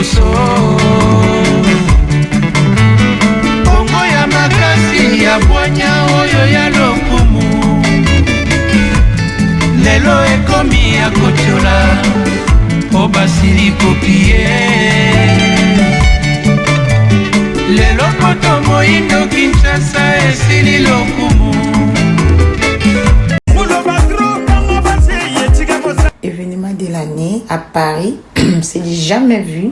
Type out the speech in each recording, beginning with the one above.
liboso bongo ya makasi ya bwanya oyo ya lokumu lelo ekomi ya kotiola po basili kopie lelo poto moindo Kinshasa esili lokumu. Événement de l'année à Paris, c'est jamais vu.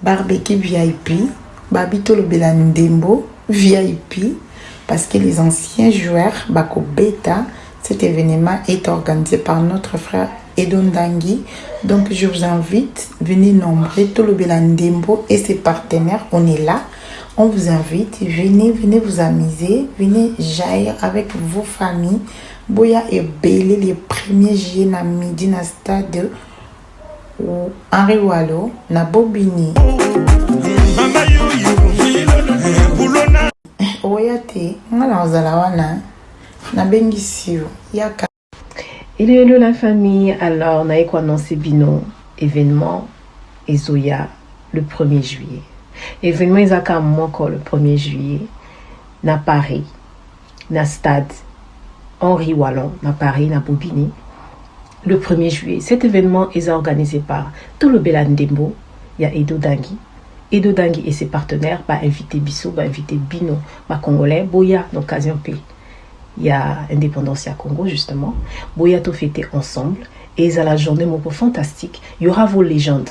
Barbecue VIP, Babito le Belandembo VIP, parce que les anciens joueurs, Bako Beta, cet événement est organisé par notre frère Edon Dangui. Donc je vous invite, venez nombreux, tout le Belandembo et ses partenaires, on est là. On vous invite, venez vous amuser, venez jaillir avec vos familles. Boya et Belé les premiers juillet na midi na stade Henri Wallo na Bobigny. Oyate, ngala ozala wana na bengisio yaka. Hello la famille, alors on a annoncé Bino événement Ezoya le 1er juillet. Événement Isaka Moko le 1er juillet na Paris, na stade Henri Wallon, à Paris, à Bobigny, le 1er juillet. Cet événement est organisé par tout le Belandembo. Il y a Edo Dangui. Edo Dangui et ses partenaires va inviter Bissot, va inviter Bino, va Congolais, Boya, l'occasion P. Il y a Indépendance à Congo, justement. Boya tout fêté ensemble. Et ils ont la journée mot fantastique. Il y aura vos légendes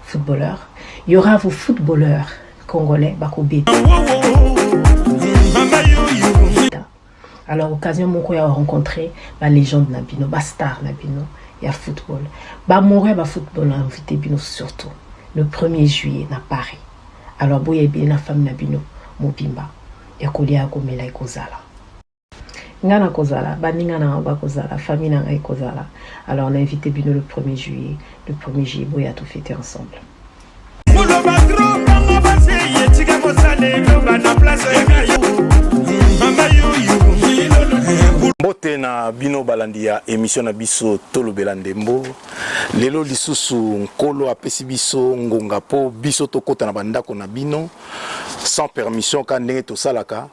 footballeurs. Il y aura vos footballeurs congolais, Bako Beta. Alors, occasion, mon a rencontré la légende Nabino, la star Nabino, il y a football. Bah, mon rêve à football, invité Bino surtout, le 1er juillet, à Paris. Alors, boye bien la femme Nabino, Mobimba, et Kolia Gomela et Kozala. Ngana Kozala, Baningana Aba Kozala, famille Nanga et Kozala. Alors, on a invité Bino le 1er juillet, boye à tout fêter ensemble. Mbote na bino balandia émission na biso tolo belandembo lelo lisusu nkolo apesi biso ngonga po biso tokota na bandako na bino sans permission ka ndenge tosalaka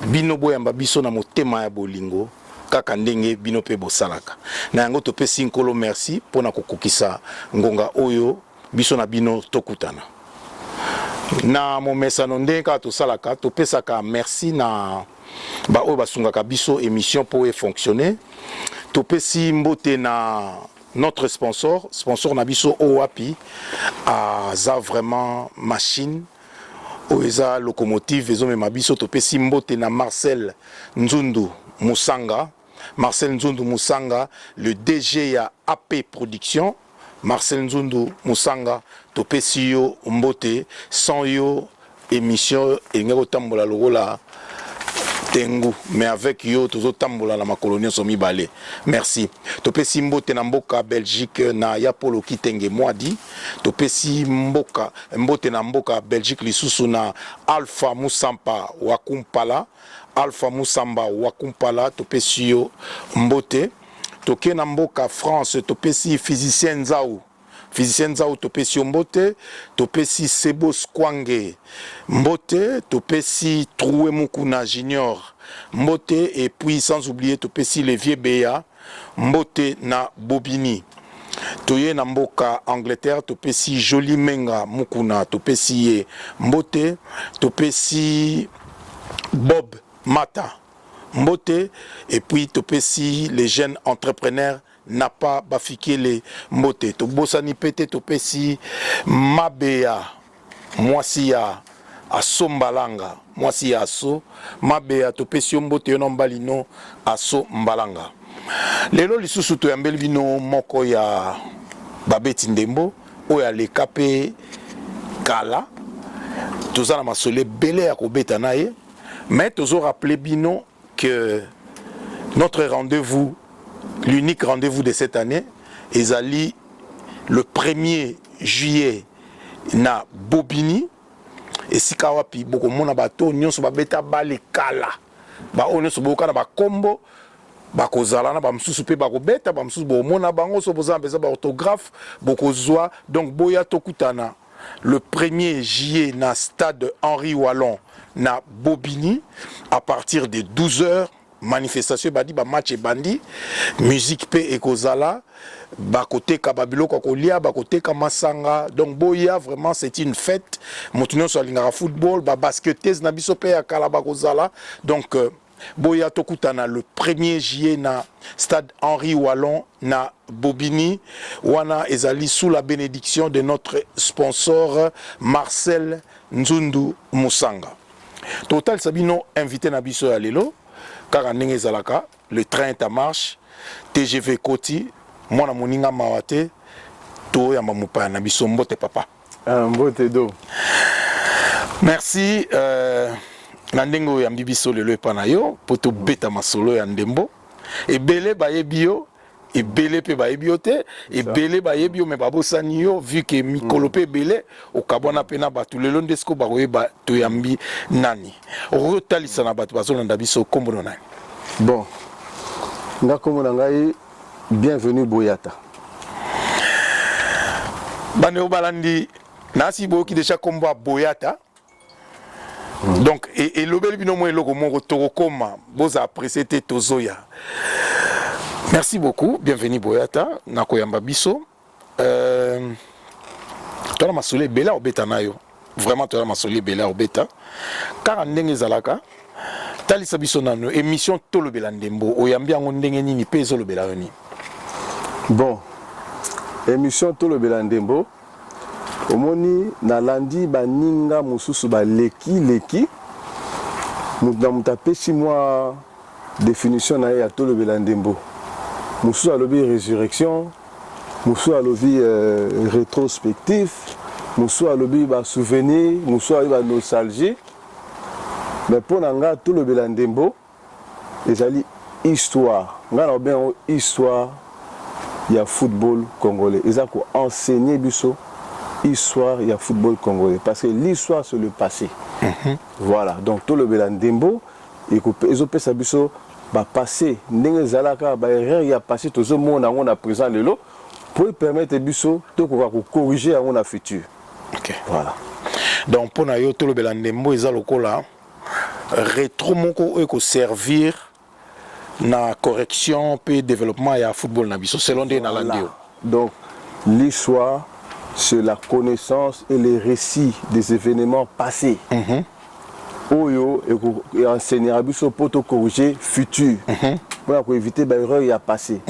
bino boyamba biso na motema ya bolingo kaka ndenge bino pe bosalaka na yango topesi nkolo merci pona kokokisa ngonga oyo biso na bino tokutana na momesano ndenge ka tosalaka topesaka merci na ba oyo basungaka biso émission pour fonctionner topesi mbote na notre sponsor na biso owapi za vraiment machine oeza locomotive ezomema biso topesi mbote na Marcel Nzundu Musanga le DG ya AP Production. Marcel Nzundu Musanga topesi yo mbote sans yo émission engeko tambola lokola tengu mais avec yo tozo tambola la makolonie somi balé. Merci. Topesi mbote na mboka Belgique na Yapolo Kitenge Mwadi. Topesi mbote na mboka Belgique lisusu na Alpha Musampa Wakumpala topesi yo mbote. Toke na mboka France topesi physicien Nzau topesi yo mbote, topesi Sebo Skwange mbote, topesi Troué Mukuna Junior mbote, et puis sans oublier topesi Levier Beya mbote na Bobigny. Toye na mboka Angleterre topesi Joli Menga Mukuna topesi ye mbote, topesi Bob Mata mbote, et puis topesi les jeunes entrepreneurs n'a pas bafikele mbote to bosani pete topesi Mabea mwasi ya aso mbalanga mwasi ya aso Mabea topesi mbote yono mbalino aso mbalanga. Lelo lisusu to yambeli bino moko ya babeti ndembo oya leka pe kala tozana masole bele ya kobeta naye, mais tozo rappeler bino que notre rendez-vous, l'unique rendez-vous de cette année, est le 1er juillet na Bobigny. Et si kawapi boko mona bato nyonso babeta bale kala ba onyoso boka na ba kombo bako zalana ba msusu pe bako beta ba msusu bo mona bango so boza mbeza ba orthographe boko zwa, donc boya tokutana le 1er juillet na stade Henri Wallon na Bobigny à partir de 12h. Manifestation badi ba match bandi musique pe ekozala ba côté kababilo kokolia ba côté kamasanga donc boya vraiment c'est une fête motuno so lingara football ba basketeuse na biso pe akala ba kozala donc boya tokutana le 1er juillet na stade Henri Wallon na Bobigny wana ezali sous la bénédiction de notre sponsor Marcel Nzundu Musanga. Total Sabino invité na biso ya lelo car ndenge ezalaka le train est en marche TGV Koti mwana moninga mawate to ya mamupa na biso mbote papa mbote do merci na ndenge oyo yambi biso lelo epa na yo po tobeta masolo ya ndembo ebele bayebi yo ebele pe bayebi yo te ebele bayebi yo me babosani yo vu que mikolo pe ebele okabwana pe na bato lelo nde siko bakoyeba toyambi nani okotalisa na bato bazolanda biso kombo na nani. Bon nga kombo na ngai bienvenue Boyata bande obalandi nasi boyoki déjà kombo ya Boyata. Donc et lobeli bino mo eloko moko tokokoma boza apprécier te tozoya. Merci beaucoup, bienvenue Boyata na koyamba biso. Tola masole bela obeta na yo. Vraiment tola masole bela obeta. Car ndenge zalaka talisa biso nano émission tolo bela ndembo oyambi yango ndenge nini pe zo lobela yoni. Bon. Émission tolo bela ndembo omoni na landi baninga mususu ba leki muta pesi moi définition na ya tolo bela ndembo. Moussou a lobby résurrection, Moussou a lobby rétrospectif, Moussou a lobby souvenir, Moussou a lobby nostalgie. Mais pour nous, tout le Belandembo, ils ont histoire. Nous avons bien histoire, il y a football congolais. Ils ont enseigné biso histoire, il y a football congolais. Parce que l'histoire, c'est le passé. Voilà. Donc tout le Belandembo, ils ont fait ça biso. Ba passé ndenge zalaka ba erreur ya passé to zo mona on a présent lelo pour permettre biso to ko corriger on a futur. OK. Voilà. Donc pour na yo to le belandembo eza lokola rétro moko eko servir na correction puis développement ya football na biso selon des na landio. Donc l'histoire c'est la connaissance et les récits des événements passés. Oyo et enseigner à biso pour corriger futur pour éviter les erreurs y a passé.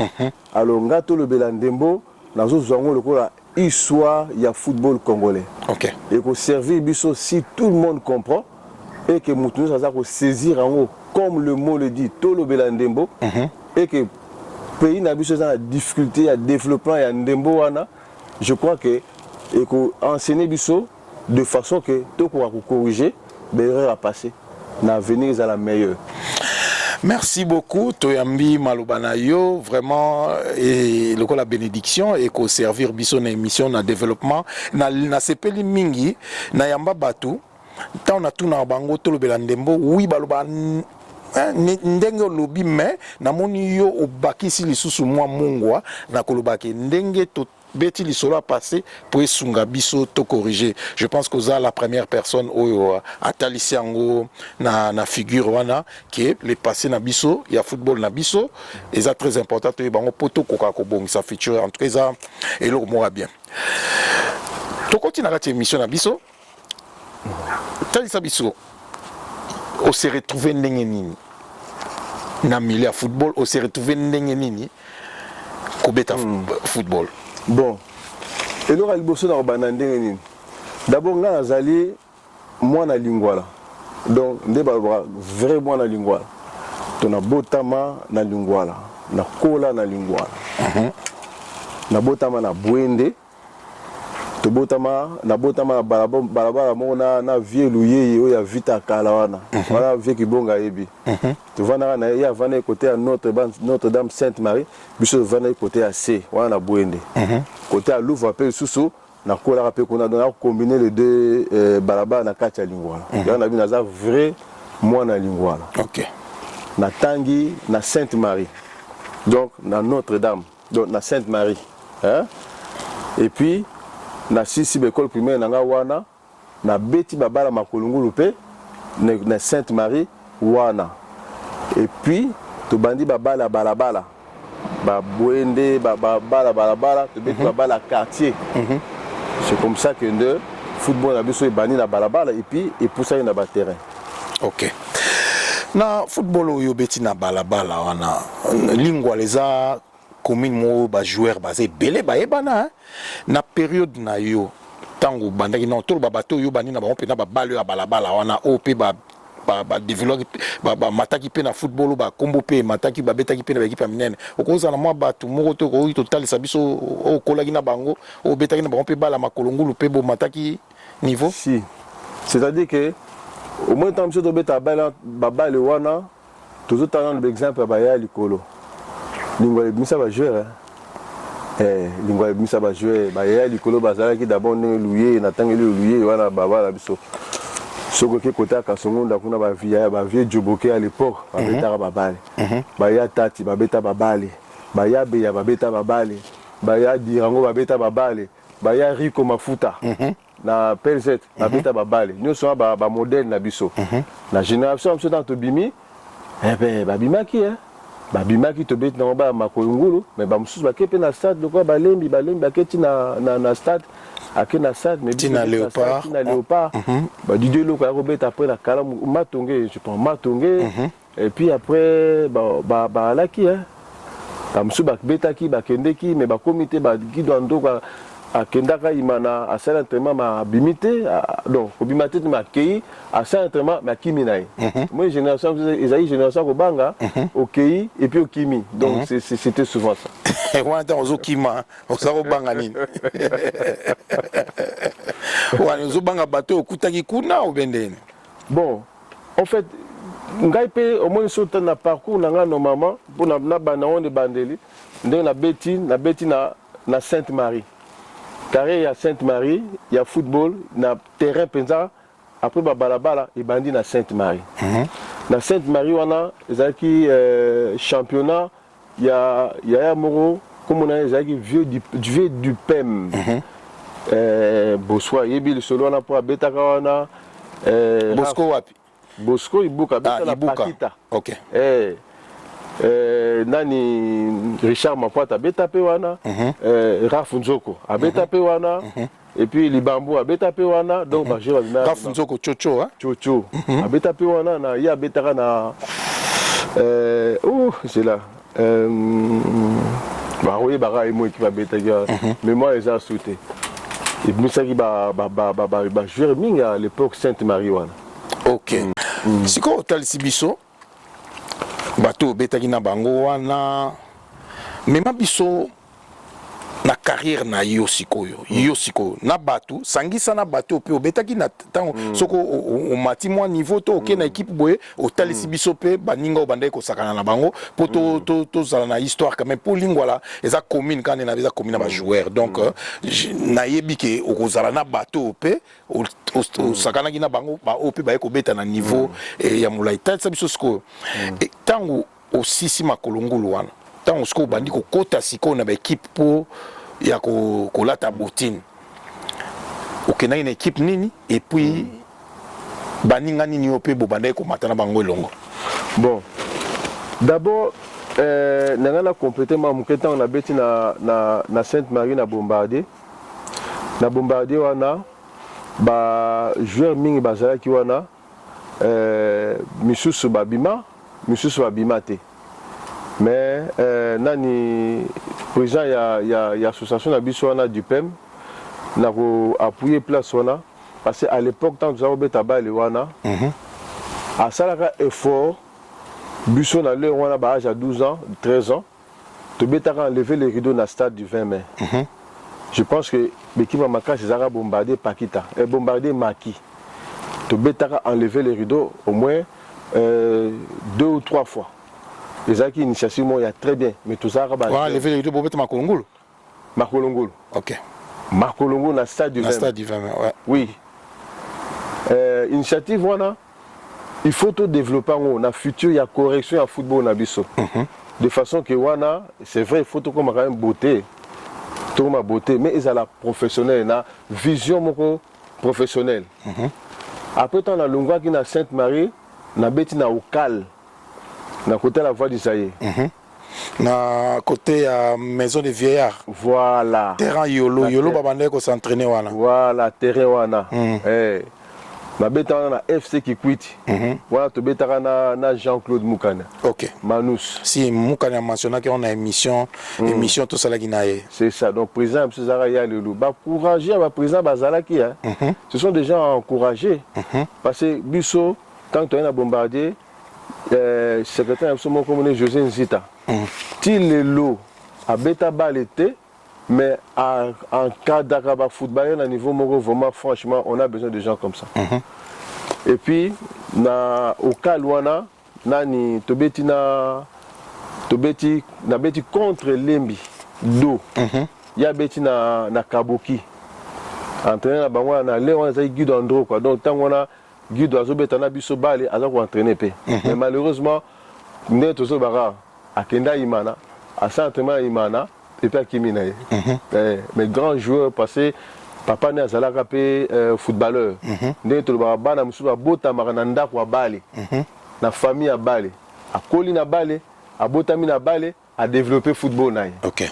Alors ngato le belandembo nazo zongo le la histoire y a football congolais. OK. Et pour servir biso si tout le monde comprend et que mutu ça ko saisir en haut comme le mot le dit tout le belandembo et que pays na biso ça difficulté à développement y a ndembo wana je crois que et ko enseigner biso de façon que tout pour corriger l'erreur à passer, l'avenir est la meilleure. Merci beaucoup, Toyambi Malobanayo, vraiment, et la bénédiction, et qu'on servir biso na émission, na développement, na sepeli mingi, na yamba batu, tant na tout na bango, to le belandembo, oui, baloba, ndenge lobi, mais, na moni yo, obakisi lisusu mwa mungwa, na kolobaki, ndenge to beti li solo a passé pour sunga biso to corriger. Je pense que ça la première personne au atalisi yango na figure wana qui est le passé na biso, il y a football na biso et ça très important to bango poto koka ko bong sa future en tout cas ça et le mot bien. To continue la émission na biso. Talisa biso on s'est retrouvé ndenge nini na milieu ya football, on s'est retrouvé ndenge nini ko beta football. Bon, et là, il bosse dans le d'abord, on a zali moi na lingwala. Donc, on a vraiment na lingwala. On a botama na lingwala, na kola na lingwala. Na botama na bwende. To botama na balabala mona na vie luye yo ya vita kala wana. Voilà vie ki bonga yebi. Tu vas na ya vana côté à Notre-Dame Sainte-Marie, biso vana côté à C, wana na bwende. Côté à Louvre appel susu na kola rappel qu'on a combiné les deux balabala na kati ya lingwala. Ya na bina za vrai moi na lingwala. OK. Na Tangi na Sainte-Marie. Donc na Notre-Dame, donc na Sainte-Marie, hein? Et puis na sisi l'école primaire nanga wana na beti babala makolongulu pe na Sainte Marie wana et puis to bandi babala balabala ba boende babala balabala to beti babala quartier c'est comme ça que le football na biso bani na balabala et puis et pour ça na ba terrain. OK. Na football oyo beti na balabala wana lingwa leza commune mo ba joueur basé belé ba ebana na période na yo tango bandaki na tolo ba bato yo bani na ba pena ba balle ya balabala wana OP ba développer ba mataki pe na football ba kombo pe mataki ba betaki pe na équipe minene okoza na mwa bato moko to ko total sabiso o kolaki na bango o betaki na ba pe bala makolongulu pe bo mataki niveau si c'est-à-dire que au moins tant monsieur to beta bala ba balle wana toujours tant l'exemple ba ya likolo lingwa misa ba joueur lingwa misa ba joueur ba ya likolo bazala ki d'abord ne louer na tangeli louer wana baba la biso soko ke kota ka songonda kuna ba vie joboke à l'époque ba beta ba balle ba ya tati ba beta ba balle ba ya be ya ba beta ba balle ba ya dirango ba beta ba balle ba ya Rico Mafuta na PLZ ba beta ba balle nous sommes ba modèle na biso na génération monsieur dans to bimi ben ba bimaki babimaki to bet na ba makolongulu mais ba mususu ba kepe na stade lokwa balembi ba keti na stade akena stade mais tina léopard ba Didier Loko ya robeta après la kala matongé je pense matongé et puis après ba laki ba mususu ba betaki ba kendeki mais ba comité ba gido ndoko akendaka imana à ça entraînement ma bimité donc au bimité ma kei à ça entraînement ma kimi naï moi génération ils génération ko banga OK et puis au kimi donc c'était souvent ça on attend aux okima on ça ko banga nini ouais aux banga bateau okutaki kuna ou bendene bon en fait ngai pe au moins sauter na parcours nanga normalement pour na bana on de bandeli ndenge na beti na Sainte Marie carré à Sainte Marie il y a football na terrain penza après balabala et bandi na Sainte Marie na Sainte Marie wana ezaki championnat il y a moro comme on a ezaki vieux du PEM Boswa yebi le solo na pour betaka wana Bosco wapi Bosco ibuka beta na Pakita OK nani Richard Mapoata beta pe wana Raf Nzoko abeta pe wana et puis Libambo abeta pe wana donc ba jera na Raf Nzoko chocho chocho abeta pe wana na ya betaka na c'est là ba oui ba imo qui va beta mais moi ils a sauté et musaki ba joueur minga à l'époque Sainte Marie wana OK siko talisi biso bato betaki na bango wana mema biso na carrière na yo sikoyo na bato sangisa na bato pe obetaki na tango soko o mati mwa niveau to OK na équipe boye o talisi biso pe baninga obandai ko sakana na bango po to zala na histoire quand même pour lingwala eza commune quand na eza commune ba joueur donc na yebi ke o kozala na bato pe o sakana na bango ba ope ba ko beta na niveau ya mulai talisa biso sikoyo et tango osisi makolongulu wana tant on bandi ko kota siko na ba équipe pour ya ko lata botine okena une équipe nini et puis baninga nini opé bo bandai ko matana bango longo bon d'abord nanga compléter ma muketa on a beti na Sainte Marie na bombardé wana ba joueur mingi bazala ki wana misusu babima te mais nani président il y a association na biso wana du PEM na ko appuyer place wana parce que à l'époque tant nous avons beta balle wana à salaka effort biso na le wana ba âge à 12 ans 13 ans to beta enlever les rideaux na stade du 20 mai je pense que l'équipe Makache zara bombardé Pakita et bombardé Maki to beta enlever les rideaux au moins 2 ou 3 fois. Les acquis initiative il y a très bien mais tout ça va lever les rideaux pour mettre Makolongulu. OK. Makolongulu na stade du 20 ouais. Oui. Initiative voilà il faut tout développer na futur il y a correction à football na biso. De façon que wana c'est vrai il faut tout comme quand même beauté. to ma beauté mais ils ont la professionnelle na vision moko professionnelle. Après tant na longwa qui na Sainte-Marie na beti na Okal na côté la voie d'Isaïe. Na côté à maison des vieillards. Voilà. Terrain yolo yolo babande ko s'entraîner wana. Voilà terrain wana. Eh. Na beta na FC Kikwiti. Voilà to beta na Jean-Claude Moukana. OK. Manous. Si Moukana a mentionné qu'on a émission tout ça là guinaé. C'est ça. Donc président M. Zaraya Lelou ba encourager ba président Bazalaki hein. Ce sont des gens à encourager. Parce que Bisso quand tu es na bombardier secrétaire absolument comme José Nzita. Til le lot à beta balete mais en cas d'akaba footballeur à niveau moko vraiment franchement on a besoin de gens comme ça. Et puis na au Kalwana nani tobeti na beti contre Lembi do. Ya beti na Kaboki. Entraîner na bango na Léon za Guido Andro quoi. Donc tant on a Guido azobeta na biso balé aza ko entraîner pe. Mais malheureusement ne tozo bara akenda imana à entraînement imana et puis akimina. Mais grand joueur passé papa ne azalaka pe footballeur. Ne to bara bana musu ba bota makananda kwa balé. Na famille à balé. Akoli na balé, abotami na balé. À développer football naï. OK.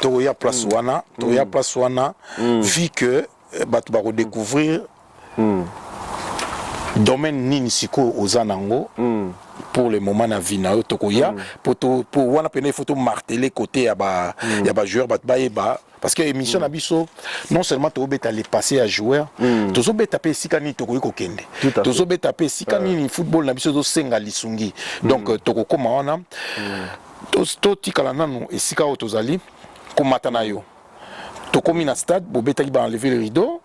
To ya place wana, vu que bat ba redécouvrir domaine nini siko ozanango pour le moment na vie na to koya pour wana pene photo marteler côté ya ba joueur bat ba eba parce que émission na biso non seulement to beta les passer à joueur to zo beta pe sikani to ko kende to zo beta pe sikani ni football na biso zo senga lisungi donc to ko koma wana to tikala nanu esika otozali komata na yo to komi na stade bo beta ki ba enlever le rideau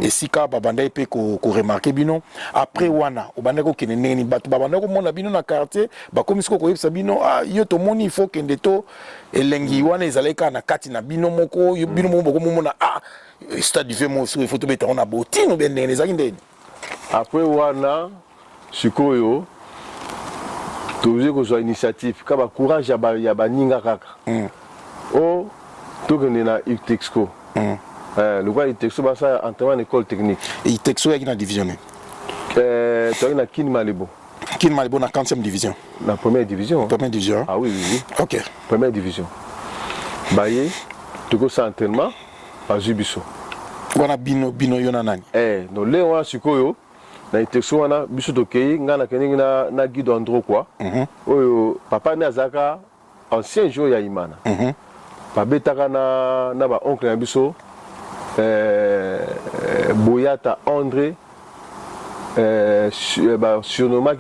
esika babanda pe ko remarquer bino après wana obanda ko kene ndenge ni bato babanda ko mona bino na quartier ba komisiko ko yebisa bino yo to moni il faut kende to elengi wana ezaleka na kati na bino moko yo bino moko mona stade du Vemo il faut to beta on a botino ben ndenge ezaki ndeni après wana sikoyo toze ko so initiative ka ba courage ya ba ninga kaka o to kende na Itexco. Le quoi il texte ça entraînement en école technique. Il texte avec la division. Tu as na Kin Malibo. Kin Malibo na 40e division. La première division. Première division. Ah oui oui. OK. Première division. Baye tu go ça entraînement à Jubiso. Wana bino yona nani. No le wana sikoyo na texte wana biso tokei ngana keningi na Guido Andro quoi. Oyo papa ne azaka ancien joueur ya Imana. Babetaka na ba oncle na biso Boyata André surnommé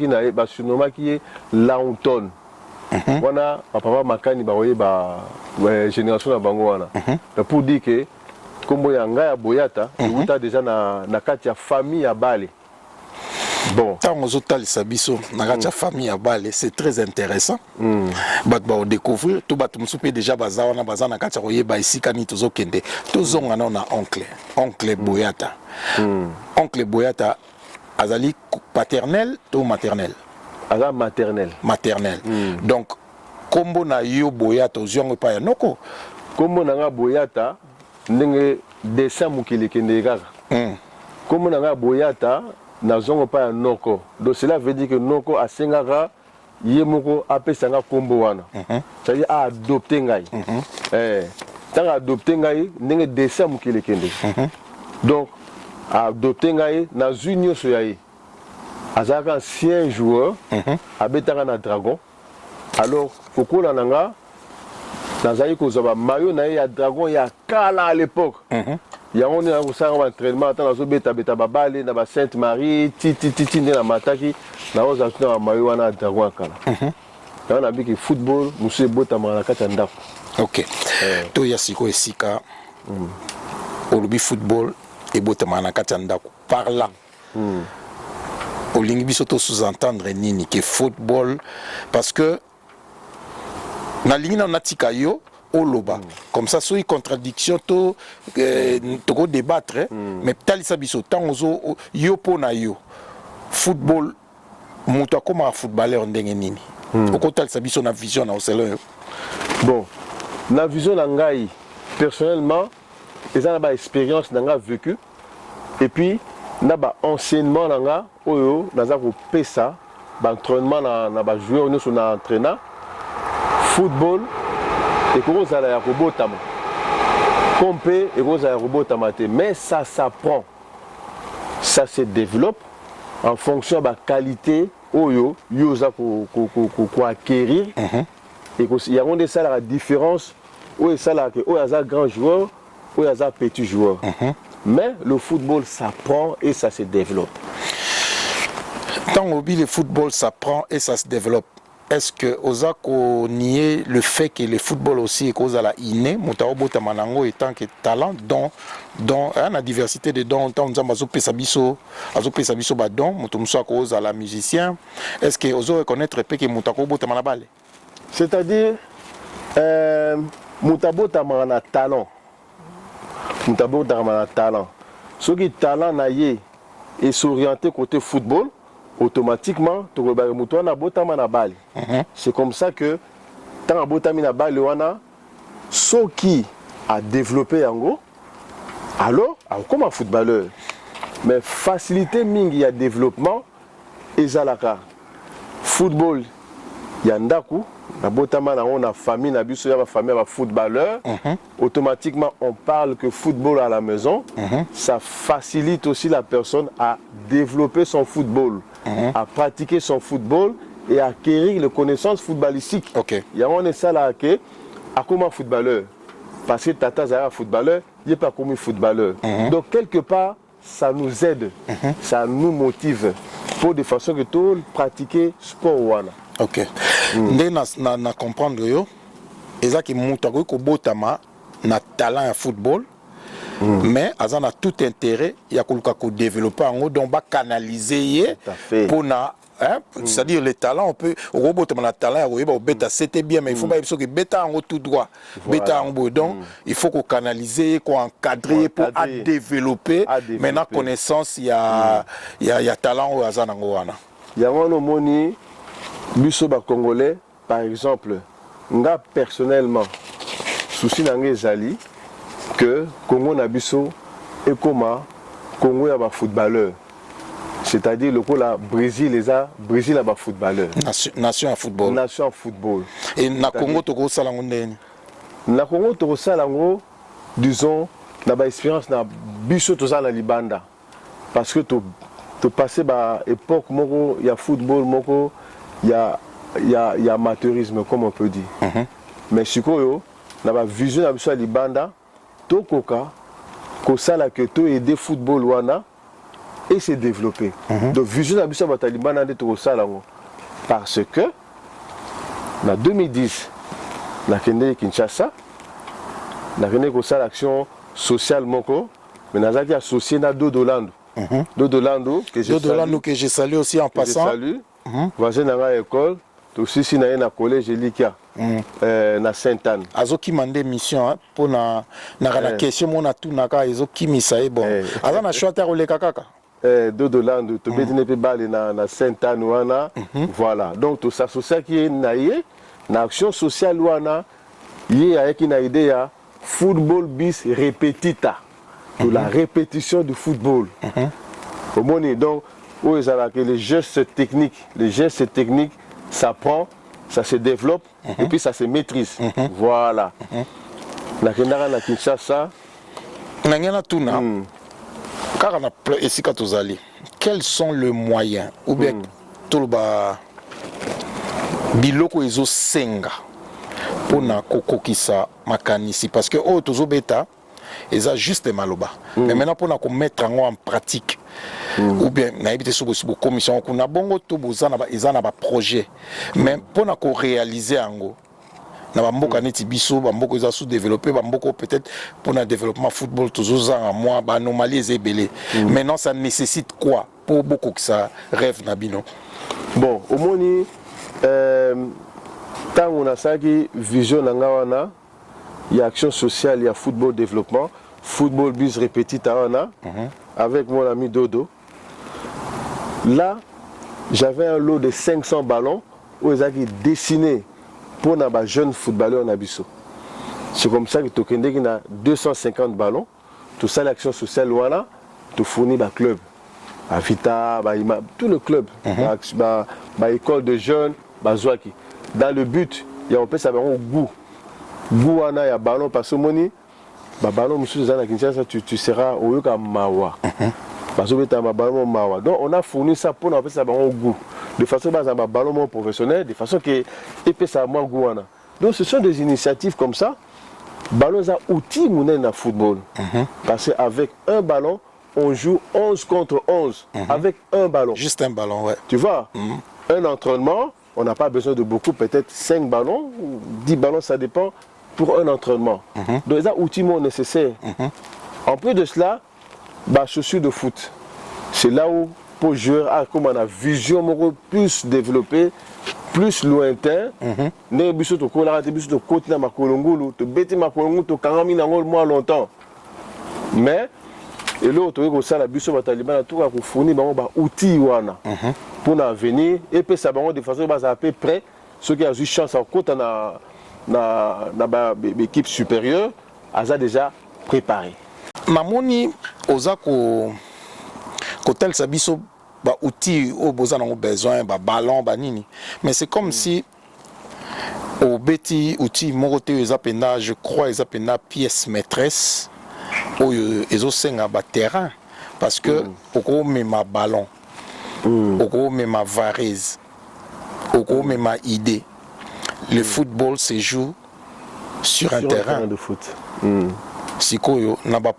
qui est Launton. Wana papa makani ba oye ba génération na bango wana. Pour dire que kombo ya ngaya Boyata uta déjà na kati ya famille ya Bale. Bon, tant zotali sabiso na kati ya famille ya Bale, c'est très intéressant. Bat ba découvrir tout bat musupe déjà baza na kati ya koyeba isika ni tozo kende. Tozonga na oncle Boyata. Oncle Boyata azali paternel ou maternel? Aza maternel. Maternel. Donc kombo na yo Boyata ozongo pa ya noko. Kombo na nga Boyata ndenge dessin mukili kende kaka. Kombo na nga Boyata na zongo pa ya noko. Donc cela veut dire que noko asengaka yemoko apesanga kombo wana. C'est-à-dire a adopter ngai. Tant adopter ngai ndenge dessin mukili kende. Donc a adopter ngai na junior soyaye. Azaka ancien joueur abetaka na Dragon. Alors kokola nanga nazali kozaba mayo na ya Dragon ya kala à l'époque. Ya on est en entraînement tant na zo beta babale na ba Sainte-Marie titi na mataki na oza tuna mayo wana Dragon kala. Na na biki football musu bota mala kata ndako. OK. To ya siko esika. Olubi football et bota mala kata ndako. Par là. Olingi biso to sous-entendre nini que football parce que na lingina natika yo oloba comme ça soit contradiction to ko débattre mais talisa biso tango yo pona yo football muto akoma footballeur ndenge nini oko talisa biso na vision na oselo. Bon na vision na ngai personnellement ils ont une expérience nanga vécu et puis na ba enseignement nanga oyo naza ko pesa ba entraînement na ba joueur nous na entraîneur football et comment ça la robotama compé et comment ça la robotama mais ça s'apprend, ça se développe en fonction de la qualité oyo yoza ko acquérir et il y a une ça la différence où ça là que où y a grand joueur où y a petit joueur mais le football s'apprend et ça se développe. Tant hobby le football s'apprend et ça se développe. Est-ce que Ozako nier le fait que le football aussi est cause à la inné, Moutaobo Tamanango étant que talent, dont la diversité de dons, tant nous avons Pesabiso, Azopesabiso Badon, Moutoumso à cause à la musicien. Est-ce que Ozo reconnaître que Moutaobo Tamanabale? C'est-à-dire, Moutabo Tamana talent. Moutabo Tamana talent. Ce qui talent naïe et s'orienter côté football, automatiquement, c'est comme ça que tant à Botamina Bali, ce qui a développé en gros, alors, comme un footballeur, mais faciliter il y a développement et Zalaka. Football, il y a Ndaku, on a famille, on a famille, footballeur. Automatiquement, on parle que football à la maison, ça facilite aussi la personne à développer son football. À pratiquer son football et à acquérir les connaissances footballistiques. Il y a un ça là que comme un footballeur. Parce que Tata Zara footballeur, il n'est pas comme un footballeur. Donc quelque part, ça nous aide, ça nous motive pour de façon que tout pratiquer sport wana. Ok. Ndé na comprendre yo, eza ki moutago ko botama na talent à football. Mais azan a tout intérêt il y a ko développer en donc ba canaliser pour na c'est-à-dire les talents on peut robot na talent au bêta c'était bien mais il faut pas que bêta en tout droit bêta en beau donc il faut qu'on canaliser qu'on encadrer pour à développer maintenant connaissance il y a talent au azan en wana il y a un moni biso ba congolais par exemple nga personnellement souci na ngezali que Congo Nabiso et comment Congo a footballeur. C'est-à-dire le Brésil les a Brésil a footballeur. Nation en football. Nation en football. Et na Congo toko salango ndeni. Na Congo toko salango disons na ba expérience na biso to na libanda. Parce que to passé ba époque moko il y a football moko il y a amateurisme comme on peut dire. Mais sikoyo na ba vision na biso libanda Tokoka, Kosala que to aider football wana et se développer. Donc vision d'abusha batalibana de Tokosala parce que en 2010 la Kende Kinshasa la Kende Kosala action sociale moko mais nazaki associé na Dodolando. Dodolando que je salue aussi en passant. Salut. Voisin dans l'école. Aussi si na collège Likia na Sainte-Anne azoki mande mission pour na question mona tout naka ezoki misae bon ala na choix oleka kaka Dodolando to betine pe bale na Sainte-Anne wana voilà donc tout ça qui na action sociale wana yé avec une idée ya football bis repetita de la répétition du football au moni donc où ils ont les gestes techniques ça prend, ça se développe et puis ça se maîtrise. Voilà. La Kendara na Kinshasa. Nangena tuna. Car on a esika tozali. Quels sont les moyens ou bien tolba biloko ezo senga pour na kokokisa makanisi parce que oh tozo beta eza juste maloba. Mais maintenant pour na ko mettre en pratique. Ou bien naïbité sur une commission qu'on a bon tout besoin ba projet mais pour na ko réaliser ango na ba mboka neti biso ba mboko za sous développer ba mboko peut-être pour na développement football toujours en moi ba anomalie ezebele maintenant ça nécessite quoi pour beaucoup que ça rêve na bino bon au moni tant on a ça qui vision nanga wana il y a action sociale il y a football développement football bis répétita wana avec mon ami Dodo. Là, j'avais un lot de 500 ballons où ils avaient dessiné pour les jeunes footballeurs en Abisso. C'est comme ça que tu as 250 ballons. Tout ça, l'action sociale, voilà, tu fournis le club. À Vita, tout le club, l'école de jeunes, dans le but, il y a un peu ça goût. Goût, il y a ballon, parce que moni, ballon, tu seras au Yoka Mawa. Parce que tu as un ballon Mawa. Donc, on a fourni ça pour nous ça goût. De façon que un ballon professionnel, de façon que ça moins goût. Donc, ce sont des initiatives comme ça. Ballon, c'est un outil dans le football. Parce qu'avec un ballon, on joue 11 contre 11 avec un ballon. Juste un ballon, ouais. Tu vois, un entraînement, on n'a pas besoin de beaucoup, peut-être 5 ballons, ou 10 ballons, ça dépend, pour un entraînement. Donc, c'est un outil nécessaire. En plus de cela, chaussures de foot. C'est là où, pour jouer, comme on a vision plus développée, plus lointain, ne biso to kola te biso to koti na makolongulu to beti makolongulu to kangami na ngol moins longtemps. Mais et l'autre ko sala biso bataliba na tout ka ko fournir bango ba outil wana pour l'avenir et puis ça bango de façon ba à peu près ceux qui a eu chance à kota na équipe supérieure a déjà préparé. Namoni ozako kotel sabiso ba outils au besoin on besoin ba ballon ba nini mais c'est comme si au beti outils moroté ezapena je crois ezapena pièce maîtresse au ezosenga ba terrain parce que oko mema ballon oko mema varese oko mema idée le football se joue sur un terrain de foot sikoyo na ba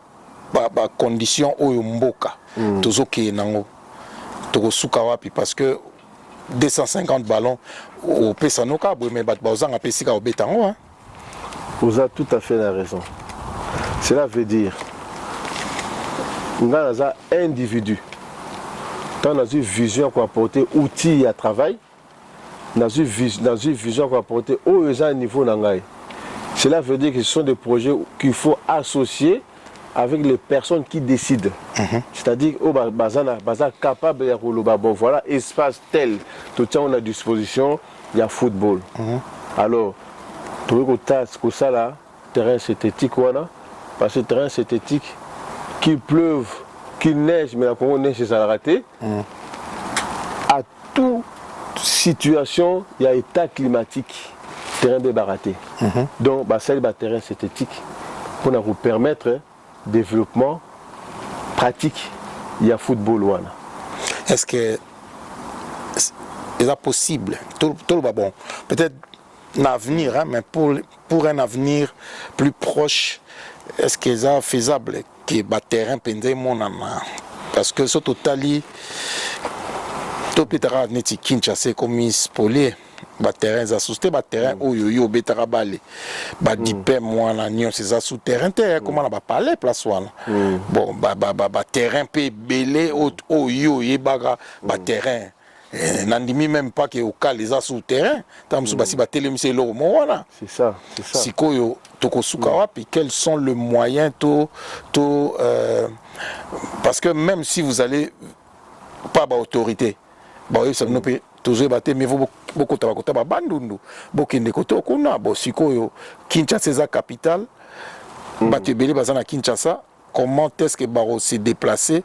condition oyo mboka tozoke nango parce que 250 ballons au Pesanoka, mais Batbauzan a Pessika au Bétango. Vous avez tout à fait la raison. Cela veut dire qu'on a un individu. Quand on a une vision qu'on apporter outils à travail, on a une vision qu'on apporter au niveau nangai. Cela veut dire que ce sont des projets qu'il faut associer avec les personnes qui décident. C'est-à-dire au bazana capable de bon voilà espace tel tout ça on a à disposition il y a football. Alors tout le que ça là terrain synthétique voilà parce que terrain synthétique qu'il pleuve qu'il neige mais la Congo neige ça l'a raté. À toute situation il y a état climatique terrain débarraté. Donc ça il y a terrain synthétique pour nous permettre développement pratique, il y a football. Est-ce que c'est possible tout bon, peut-être l'avenir, hein, mais pour un avenir plus proche, est-ce que c'est faisable que le terrain pendait mon âme? Parce que ce total, tout peut-être n'est Kinshasa comme Polier. Terrain za souterrain terrain oyo betara balé ba dipé moi na nyon c'est ça souterrain terrain comment on va parler place wana bon terrain pe belé oyo yebaga terrain nandimi même pas que au cas les souterrain tamsu basi ba télémisé lo mo wana c'est ça sikoyo tokosuka wapi quels sont les moyens parce que même si vous allez pas ba autorité bon ça nous peut toujours battre mais vous beaucoup de bandundu beaucoup de côté kuna bo sikoyo Kinshasa c'est la capitale battu belé bazana Kinshasa comment est-ce que baro s'est déplacé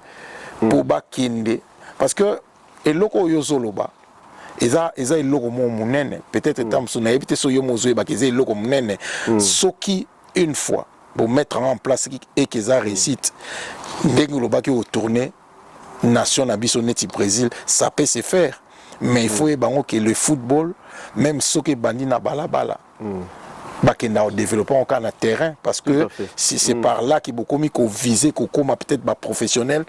pour bakinde parce que eloko yo zoloba eza eloko mo munene peut-être tamso na ebité so yo mozo ba keze eloko munene soki une fois pour mettre en place et que ça réussite ndenge loba ki retourner nation na biso neti Brésil ça peut se faire. Mais il faut que le football, même ceux qui bandit na balabala, au développement au terrain, parce que c'est par là qu'il y a beaucoup de viser, peut-être professionnel,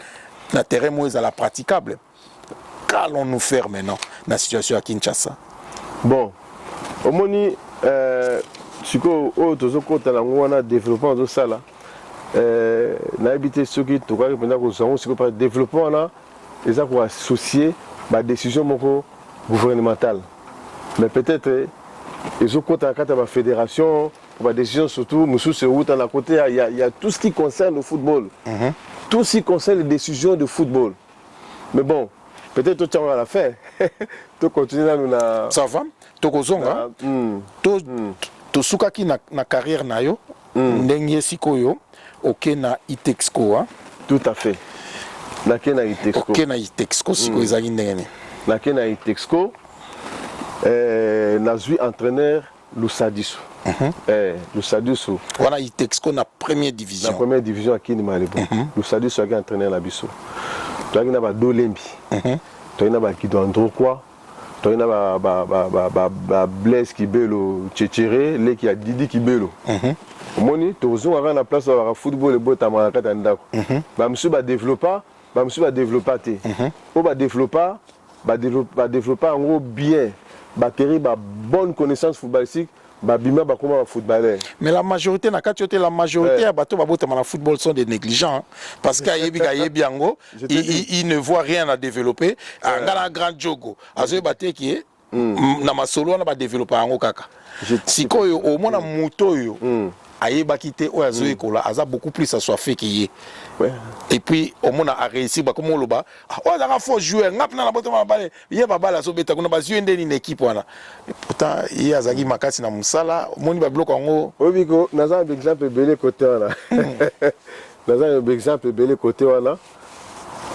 le terrain moins à la praticable. Qu'allons-nous faire maintenant dans la situation à Kinshasa? Bon, au moment ce que le développement de ça là, n'habiter ceux qui le développement là, ils ont associé ma décision gouvernementale. Mais peut-être, ils ont compté à la fédération, ma décision surtout, à côté, il y a tout ce qui concerne le football. Tout ce qui concerne les décisions de football. Mais bon, peut-être que tu vas la faire. Tu continues là, nous. Ça va? Tu tosukaki na carrière na yo ndenge sikoyo oke na Itexco hein? Tout à fait. Nake na Itexco. Oke na Itexco sikoyo ezali ndenge. Nake na Itexco nazwi entraîneur Lusadiso. Lusadiso. Wana Itexco na première division. La première division akini malebo. Lusadiso aki entraîneur na biso. Toaki na ba Dolembi. Toaki na ba Kidandro quoi. Toaki na ba Blaise Kibelo Tchétchéré, le qui a Didi Kibelo. Moni tozo anga na place wa football et bota malaka ndako. Ba monsieur ba développer te. O ba développer en gros bien. Batterie ba bonne connaissance footballistique. Babima ba comment footballeur. Mais la majorité na katiote la majorité à bateau babota na football sont des négligents hein? Parce qu'Ayebiango il ne voit rien à développer. Angala grand jogo. Azoye baté qui est na masolo na ba développer ango kaka. Sikoyo au moins na moto yo. Ayebaki te o azoye kola aza beaucoup plus assoiffé qui est. Et puis au moins a réussi ba comme loba. O za fort joueur ngap na bato ma balé. Ye ba bala so beta kuna ba jouer ndeni na équipe wana. Pourtant il azaki makasi na musala moni ba bloc ango. Obiko naza un exemple belé côté wana. Naza un exemple belé côté wana.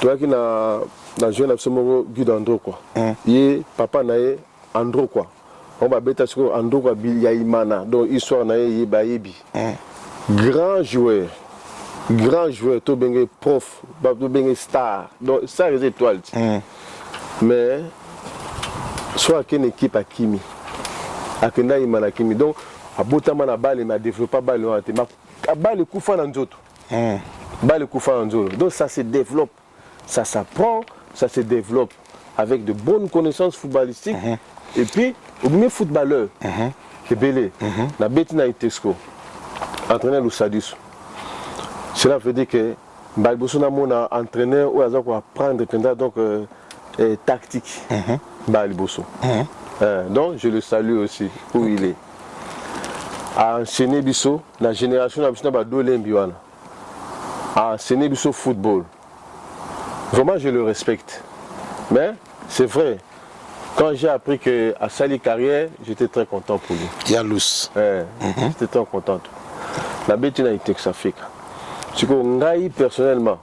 Toi qui na jouer na somo Guy Andro quoi. Ye papa nae Andro quoi. On va bêta sur Andro quoi ya imana. Donc histoire nae ye ba yebi. Grand joueur. Grand joueur, tout bien prof, tout bien star. Donc ça les étoiles. Mais soit qu'une équipe à Kimi, à Kenda imana Kimi. Donc à Botama na balle m'a développé balle en tête. Ma balle koufa dans d'autres. Balle koufa dans d'autres. Donc ça se développe, ça s'apprend, ça se développe avec de bonnes connaissances footballistiques. Et puis au mieux footballeur, c'est belé. La bête na Itexco, entraîneur Lusadiso. Cela veut dire que Balboso na mon entraîneur ou azako apprendre donc tactique. Balboso. Donc je le salue aussi où il est. A enseigner biso la génération na biso na Dolembi wana. A enseigner biso football. Vraiment je le respecte. Mais c'est vrai. Quand j'ai appris que à Sali carrière, j'étais très content pour lui. Yalous. J'étais très content. La bête na Itexco Afrique. C'est que Ngaï, personnellement,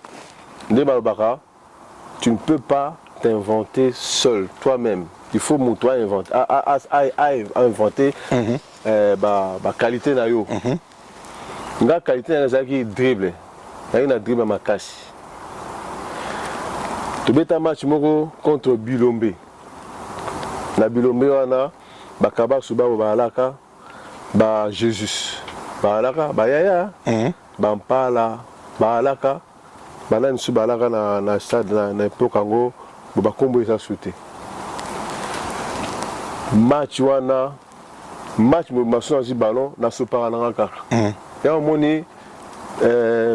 tu ne peux pas t'inventer seul, toi-même. Il faut toi inventer la qualité na yo. La qualité na zaki dribble. Na dribble ma casse. Tu bêta match moko contre Bilombe. Na Bilombe wana bakaba suba balaka ba Jesus. Balaka ba yaya. Bampala balaka bana nsu balaka na stade na époque ngo ba kombo isa sauté match wana match mo maso na ballon na sopara na kaka ya moni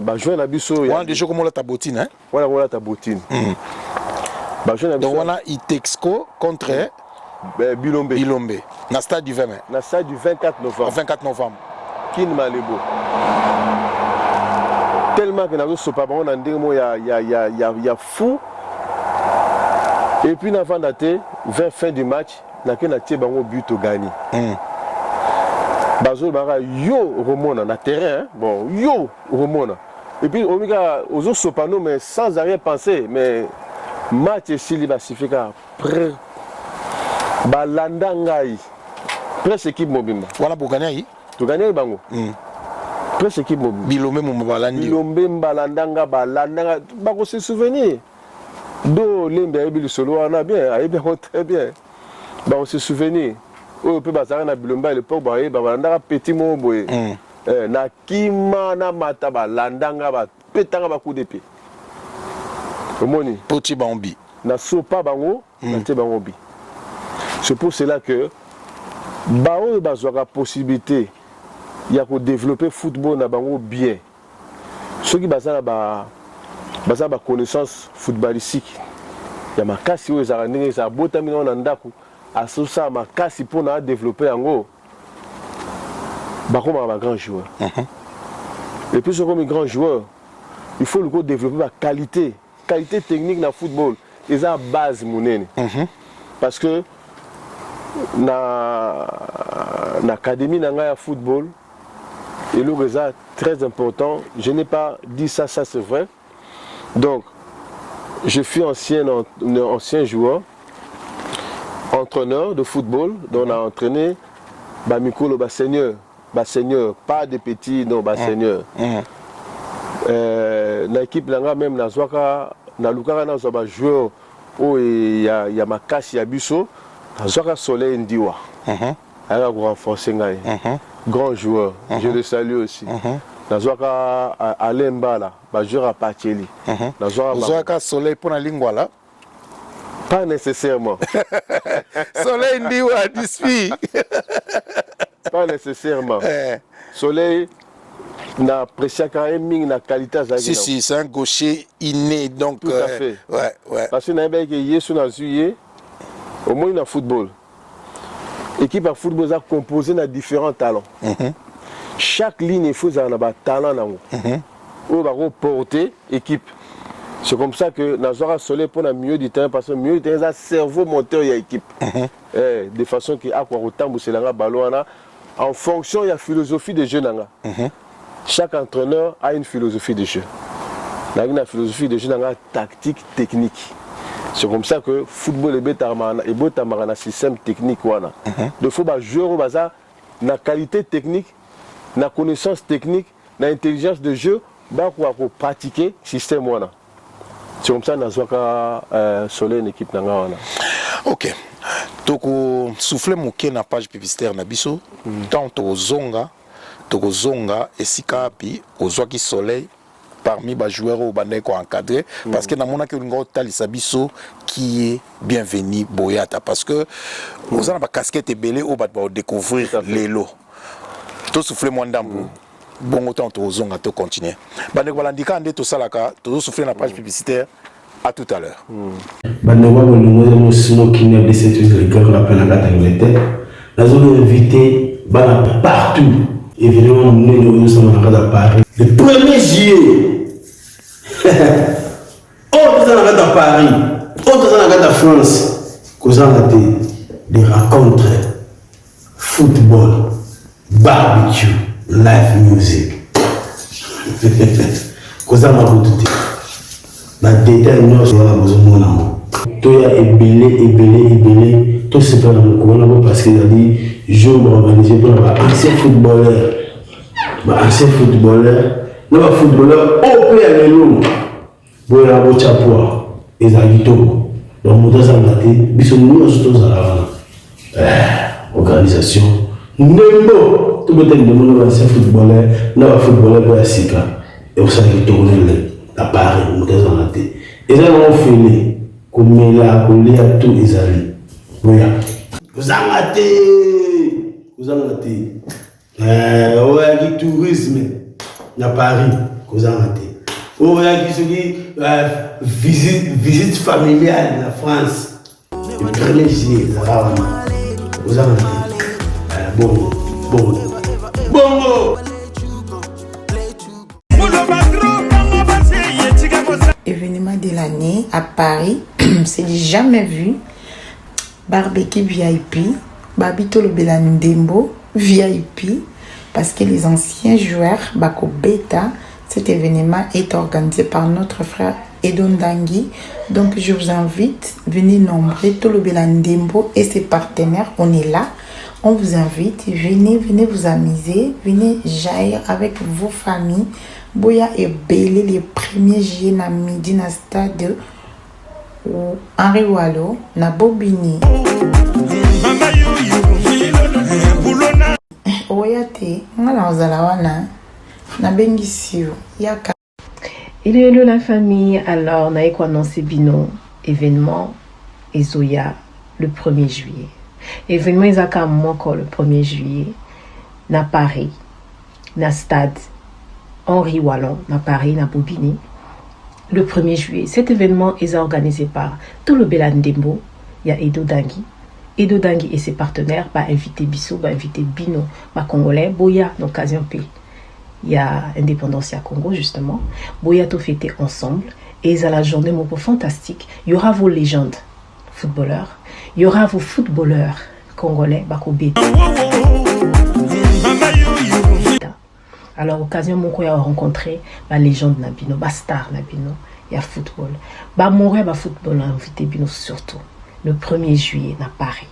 ba jouer na biso ya déjà comme la tabotine hein voilà ta botine ba jouer na biso donc wana Itexco contre Bilombe na stade du 20 mai na stade du 24 novembre 24 novembre Kin Malebo. Tellement que nous sommes il y a fou. Et puis avant d'attendre, vers fin du match, nous avons but au gagné. Bazo bara yo remona na terrain, bon yo remona. Et puis omiga ozo sopano mais sans arrière-pensée, mais match ici va suffire après balanda ngai. Presque équipe mobimba. Voilà pour gagner. Tu gagner bango. Presque équipe mobile. Bilombe Moubalandi. Bilombe Mbalandanga Balandanga. Bako se souvenir. Do Lembe Ayebi solo on a bien, Ayebi très bien. Bako se souvenir. O peut bazar na Bilombe à l'époque ba Balandanga petit mo boye. Na kima na mata Balandanga ba petanga ba coup d'épée. Omoni. Poti Bambi. Na sopa bango, na te bango bi. C'est pour cela que bao bazwaka possibilité il y a pour développer le football na bango bien. Ceux qui basent ba connaissance footballistique. Il y a ma casse où ils arrêtent ça botami na ndako asosa ma casse pour na développer ango. Ba comme un grand joueur. Et puis comme un grand joueur, il faut le développer la qualité technique dans le football. Et ça base monene. Parce que na académie de football. Et le résultat très important. Je n'ai pas dit ça, c'est vrai. Donc, je suis ancien joueur, entraîneur de football. Donc, on a entraîné Mikolo Seigneur, pas des petits, non, Seigneur. L'équipe même na zwaka na lukaka na zoba joueur o ya makasi ya biso na zwaka Soleil Ndiwa. Alors pour renforcer ngai. Grand joueur, je le salue aussi. Na zwaka Alain Mbala, joueur à Pacheli. Na zwaka Soleil pour la lingua là. Pas nécessairement. Soleil Ndiwa dispi. Pas nécessairement. Soleil n'a apprécié quand même la qualité. Si, c'est un gaucher inné. Donc, tout à fait. Ouais. Parce que nous avons au moins dans le football. L'équipe de football est composée de différents talents. Chaque ligne, il faut avoir un talent. On va porter l'équipe. C'est comme ça que nous avons Soleil pour le milieu du terrain, parce que le milieu du terrain, c'est un cerveau moteur de l'équipe. De façon qu'il y a un ballon en fonction de la philosophie des jeux. Chaque entraîneur a une philosophie de jeu. Une philosophie de jeu, une tactique technique. C'est comme ça que le football est un système technique. Il faut jouer la qualité technique, la connaissance technique, l'intelligence de jeu pour pratiquer le système. C'est comme ça que nous avons Soleil une équipe. Ok. Donc, souffler mon na page publicitaire na biso, tant au zonga. Tokozonga et sikapi ozwaki Soleil parmi les joueurs au bandé ko encadré parce que na mona que ngo talisa biso qui est bienvenu Boyata parce que vous avez ba casquette belé au bat ba découvrir les lots to souffler moi ndambo bon autant tozonga to continuer bandé ko balandika ande to salaka to souffler na page publicitaire à tout à l'heure bandé ko ngolo sino kine de cette école rappelle la Angleterre la zone invité bana partout. Évidemment, nous sommes à Paris. Le 1er juillet, autres à Paris, autres à France, nous avons des rencontres, football, barbecue, live music. Nous avons tout la détail, nous avons besoin de tout est belé. Tout se fait dans le courant parce qu'il a dit je vais organiser pour un ancien footballeur. Ancien footballeur, nous avons footballeur au plein de l'eau. Pour la boîte à poids, les habitants. Donc, nous avons organisation. Nembo, tout le monde ancien footballeur, nous avons footballeur pour la Sika. Et on s'est tourné à Paris, nous avons été. Et ça, nous avons fait comme là, comme là, tout les alliés. Voilà. Vous avez été. On a dit tourisme à Paris. Vous avez été. On a dit visite familiale en France. Le 1er juillet, vous avez été. Bon. Événement de l'année à Paris, c'est du jamais vu. Barbecue VIP, Babito le Belandembo VIP, parce que les anciens joueurs, Bako Beta, cet événement est organisé par notre frère Edon Dangui. Donc je vous invite, venez nombreux, tout le Belandembo et ses partenaires, on est là. On vous invite, venez vous amuser, venez jaillir avec vos familles. Boya et Belé les 1er juillet na midi na stade Henri Wallo na Bobigny. Oyate, ngala ozala wana na bengisio yaka. Hello la famille, alors naï ko annoncer bino événement Ezoya le 1er juillet. Événement Izaka moko le 1er juillet na Paris, na stade Henri Wallo na Paris na Bobigny. Le 1er juillet, cet événement est organisé par tout le Belandembo. Il y a Edo Dangui. Edo Dangui et ses partenaires, invité Bissot, invité Bino, Congolais, Boya, l'occasion P. Il y a Indépendance à Congo, justement. Boya tout fêté ensemble. Et ils ont la journée fantastique. Il y aura vos légendes footballeurs. Il y aura vos footballeurs Congolais, Bakobeta. Alors, occasion, mon a rencontré la légende Nabino, la star Nabino, il y a football. Bah, mourir, bah, football, invité Bino surtout. Le 1er juillet, à Paris.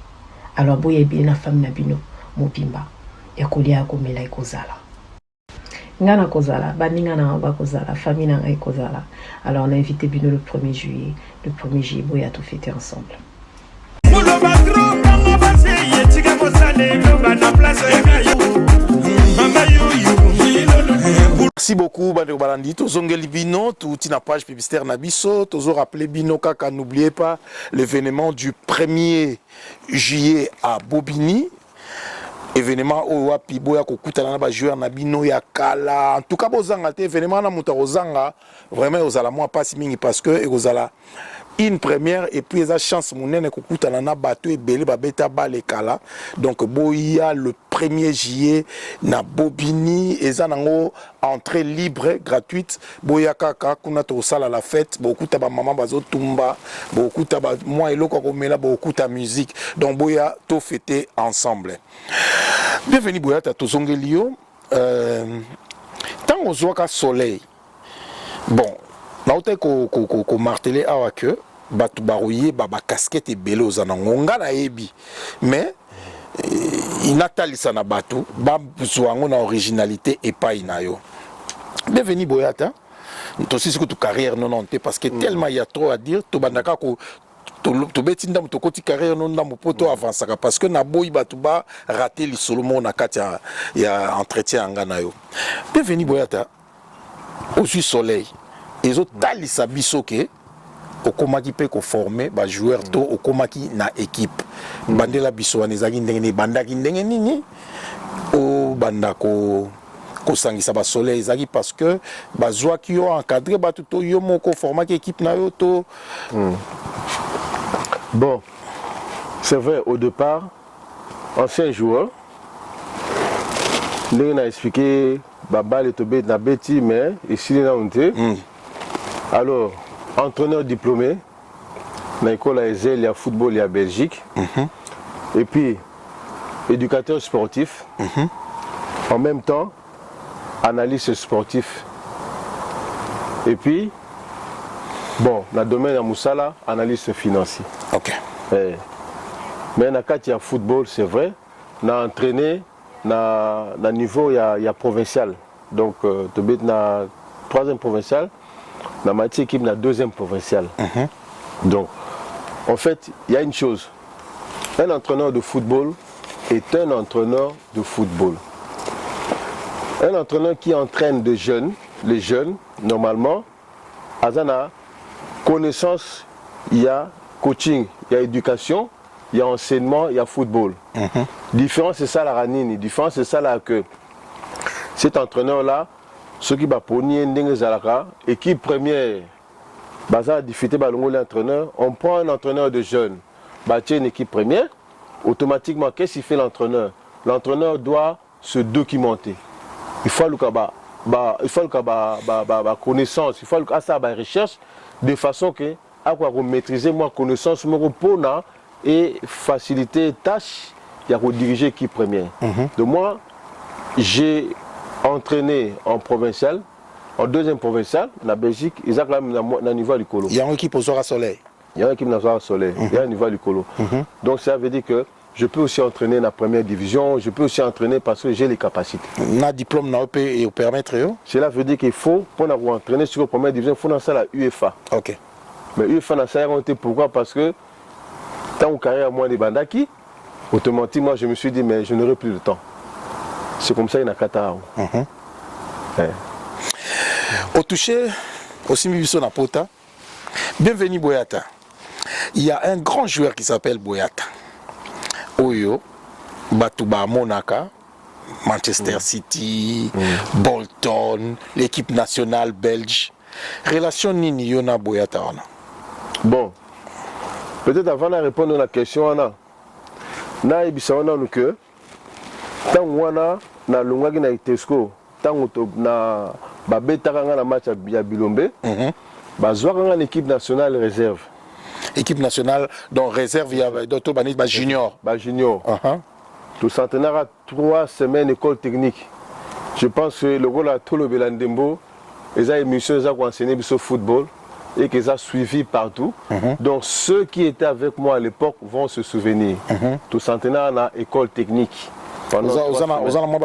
Alors, boye bien la femme Nabino, Mobimba. Et Kolia Komela et Kozala. Ngana Kozala, Baningana ba Kozala, famille Nanga et Kozala. Alors, on a invité Bino le 1er juillet. Le 1er juillet, boye a tout fêté ensemble. Merci beaucoup, Bandeko Balandi. Tozongeli Bino, tout na page publicitaire Nabiso. Tozo rappelé Bino Kaka, n'oubliez pas l'événement du 1er juillet à Bobigny. Événement où wapi boya kokutana na joueur na bino ya kala. En tout cas, bozanga te événement na muta ozanga vraiment ozala moi pas mingi parce que ozala une première et puis eza chance munene kokutana na bato et belé babeta bale kala. Donc boya le 1er juillet na Bobigny eza nango entrée libre gratuite boya kaka kuna to sala la fête beaucoup ta ba maman bazo tumba beaucoup ta ba moi eloko komela beaucoup ta musique donc boya to fêter ensemble. Bienvenue Boyata Tozongelio. Tant on voit soleil. Bon, naote ko martelé awa que batu barouillé baba casquette et bello zanangonga na ebi. Mais inatali sana batu ba zwango na originalité et pas inayo. Bienvenue Boyata. Toi aussi c'est que tu carrière non parce que tellement il y a trop à dire to bandaka ko to beti ndam to koti carrière non ndam poto avancer parce que na boyi batuba raté li solomo na kati ya entretien ngana yo. Bienvenue Boyata. Au soleil. Les autres talisa bisoke au komaki pe ko former ba joueur to au komaki na équipe. Bandela biso anezaki ndenge bandaki ndenge nini o bandako kosangisa ba soleil ezaki parce que ba joie qui ont encadré ba tout yo moko formaki équipe na yo to. Bon, c'est vrai, au départ, ancien joueur, nous a expliqué Baba le Tobé na Betty, mais ici il a alors, entraîneur diplômé, dans l'école à Ezel, il y a football, il y a Belgique, et puis éducateur sportif, en même temps, analyste sportif, et puis bon, dans le domaine de Moussala, analyste financier. Ok. Mais dans le cas football, c'est vrai, on a entraîné dans le niveau il y a provincial. Donc, tu es dans le 3e provincial, dans ma équipe, dans le 2e provincial. Donc, en fait, il y a une chose. Un entraîneur de football est un entraîneur de football. Un entraîneur qui entraîne des jeunes, les jeunes, normalement, Azana, connaissance, il y a coaching, il y a éducation, il y a enseignement, il y a football. Différence, c'est ça la ranine. Différence, c'est ça là que cet entraîneur-là, ce qui va ponier équipe première, baza difficulté l'entraîneur, on prend un entraîneur de jeunes, une équipe première, automatiquement, qu'est-ce qu'il fait l'entraîneur? L'entraîneur doit se documenter. Il faut le connaissance, il faut la recherche de façon que maîtriser ma connaissance et faciliter les tâches pour diriger l'équipe première. Donc moi, j'ai entraîné en provincial, en 2e provincial, la Belgique, ils ont quand même un niveau du colo. Il y a une équipe au soleil. Il y a une équipe au soleil, il y a un niveau du colo. Donc ça veut dire que je peux aussi entraîner dans la 1re division, je peux aussi entraîner parce que j'ai les capacités. Un diplôme et permettre. Cela veut dire qu'il faut, pour entraîner sur la 1re division, il faut dans ça la UEFA. Ok. Mais UEFA n'a pas été pourquoi? Parce que tant que carrière moi des bandaki, automatiquement je me suis dit mais je n'aurai plus de temps. C'est comme ça qu'il y a Qatar. Au toucher, aussi Mibiso Napota, bienvenue Boyata. Il y a un grand joueur qui s'appelle Boyata. Oyo, Batouba Monaka, Manchester City, Bolton, l'équipe nationale belge. Relation Nini Yona Boyata. Bon, peut-être avant de répondre à la question, on a que tant wana na longaki na Itesco, tant na babeta na match ya Bilombe, bazwaka na l'équipe nationale réserve. équipe nationale dans réserve il y a d'autres banis junior junior tout centenaire à 3 semaines école technique. Je pense que le rôle à tout le Belandembo les émissions ils ont enseigné sur football et qu'ils ont suivi partout. Donc ceux qui étaient avec moi à l'époque vont se souvenir. Tout centenaire à école technique.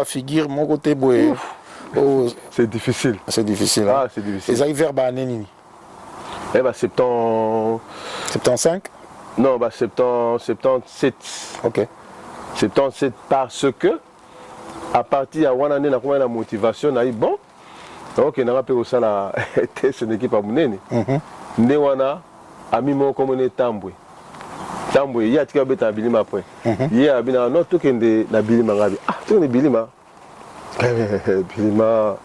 Figure mon côté c'est difficile. C'est difficile. Ah, c'est difficile. Ils arrivent vers Banenini. Eh ben 75. Non, 77. Ok. 77 parce que à partir de one année, on a la motivation, on a dit bon. Ok, on a rappelé ça la test une équipe à Mounene. Newana a mis mon comme on est Tamboué. Tamboué, il y a tika beta bilima après. Il y a bina non tout kende na bilima ngabi. Ah, tout ne bilima. Bilima.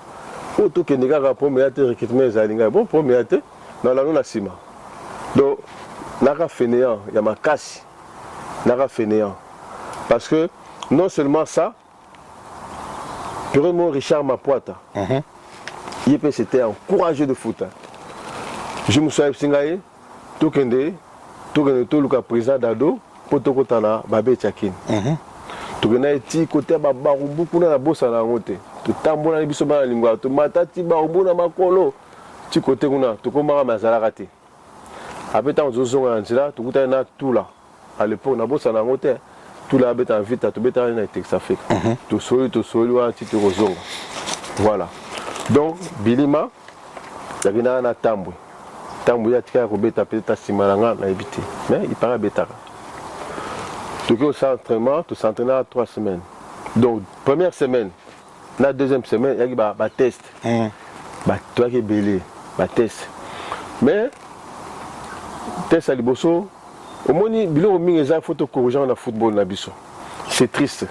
Oh tout kende ga premier ate recrutement zalinga. Bon premier ate na la non sima. Donc naka fainéant, il y a ma casse. Naka fainéant. Parce que non seulement ça, vraiment Richard Mapoata. C'était un courageux de foot. Je me suis dit, tout le président d'Ado, pour tout le temps, Babé Tchakin. Tout le monde côté beaucoup na bossa na ngote. Tout tambona biso ba lingwa, tout matati ba obona makolo. Ti côté kuna, tout comme mazala raté. Après tant zozo ngandila, tout côté na tout là. À l'époque na bossa na ngote, tout là beta vite, tout beta na Texas Afrique. Tout soli wa ti te rozonga. Voilà. Donc, Bilima, il y a un tamboué. Tamboué, il y a un peut-être Simalanga, mais il paraît bêta. Tout au s'entraînement, tout s'entraîne à 3 semaines. Donc, première semaine, la deuxième semaine, il y a un test. Toi qui es belé, un test. Mais, test à Liboso, au moins, il y a une photo corrigeant dans le football. C'est triste.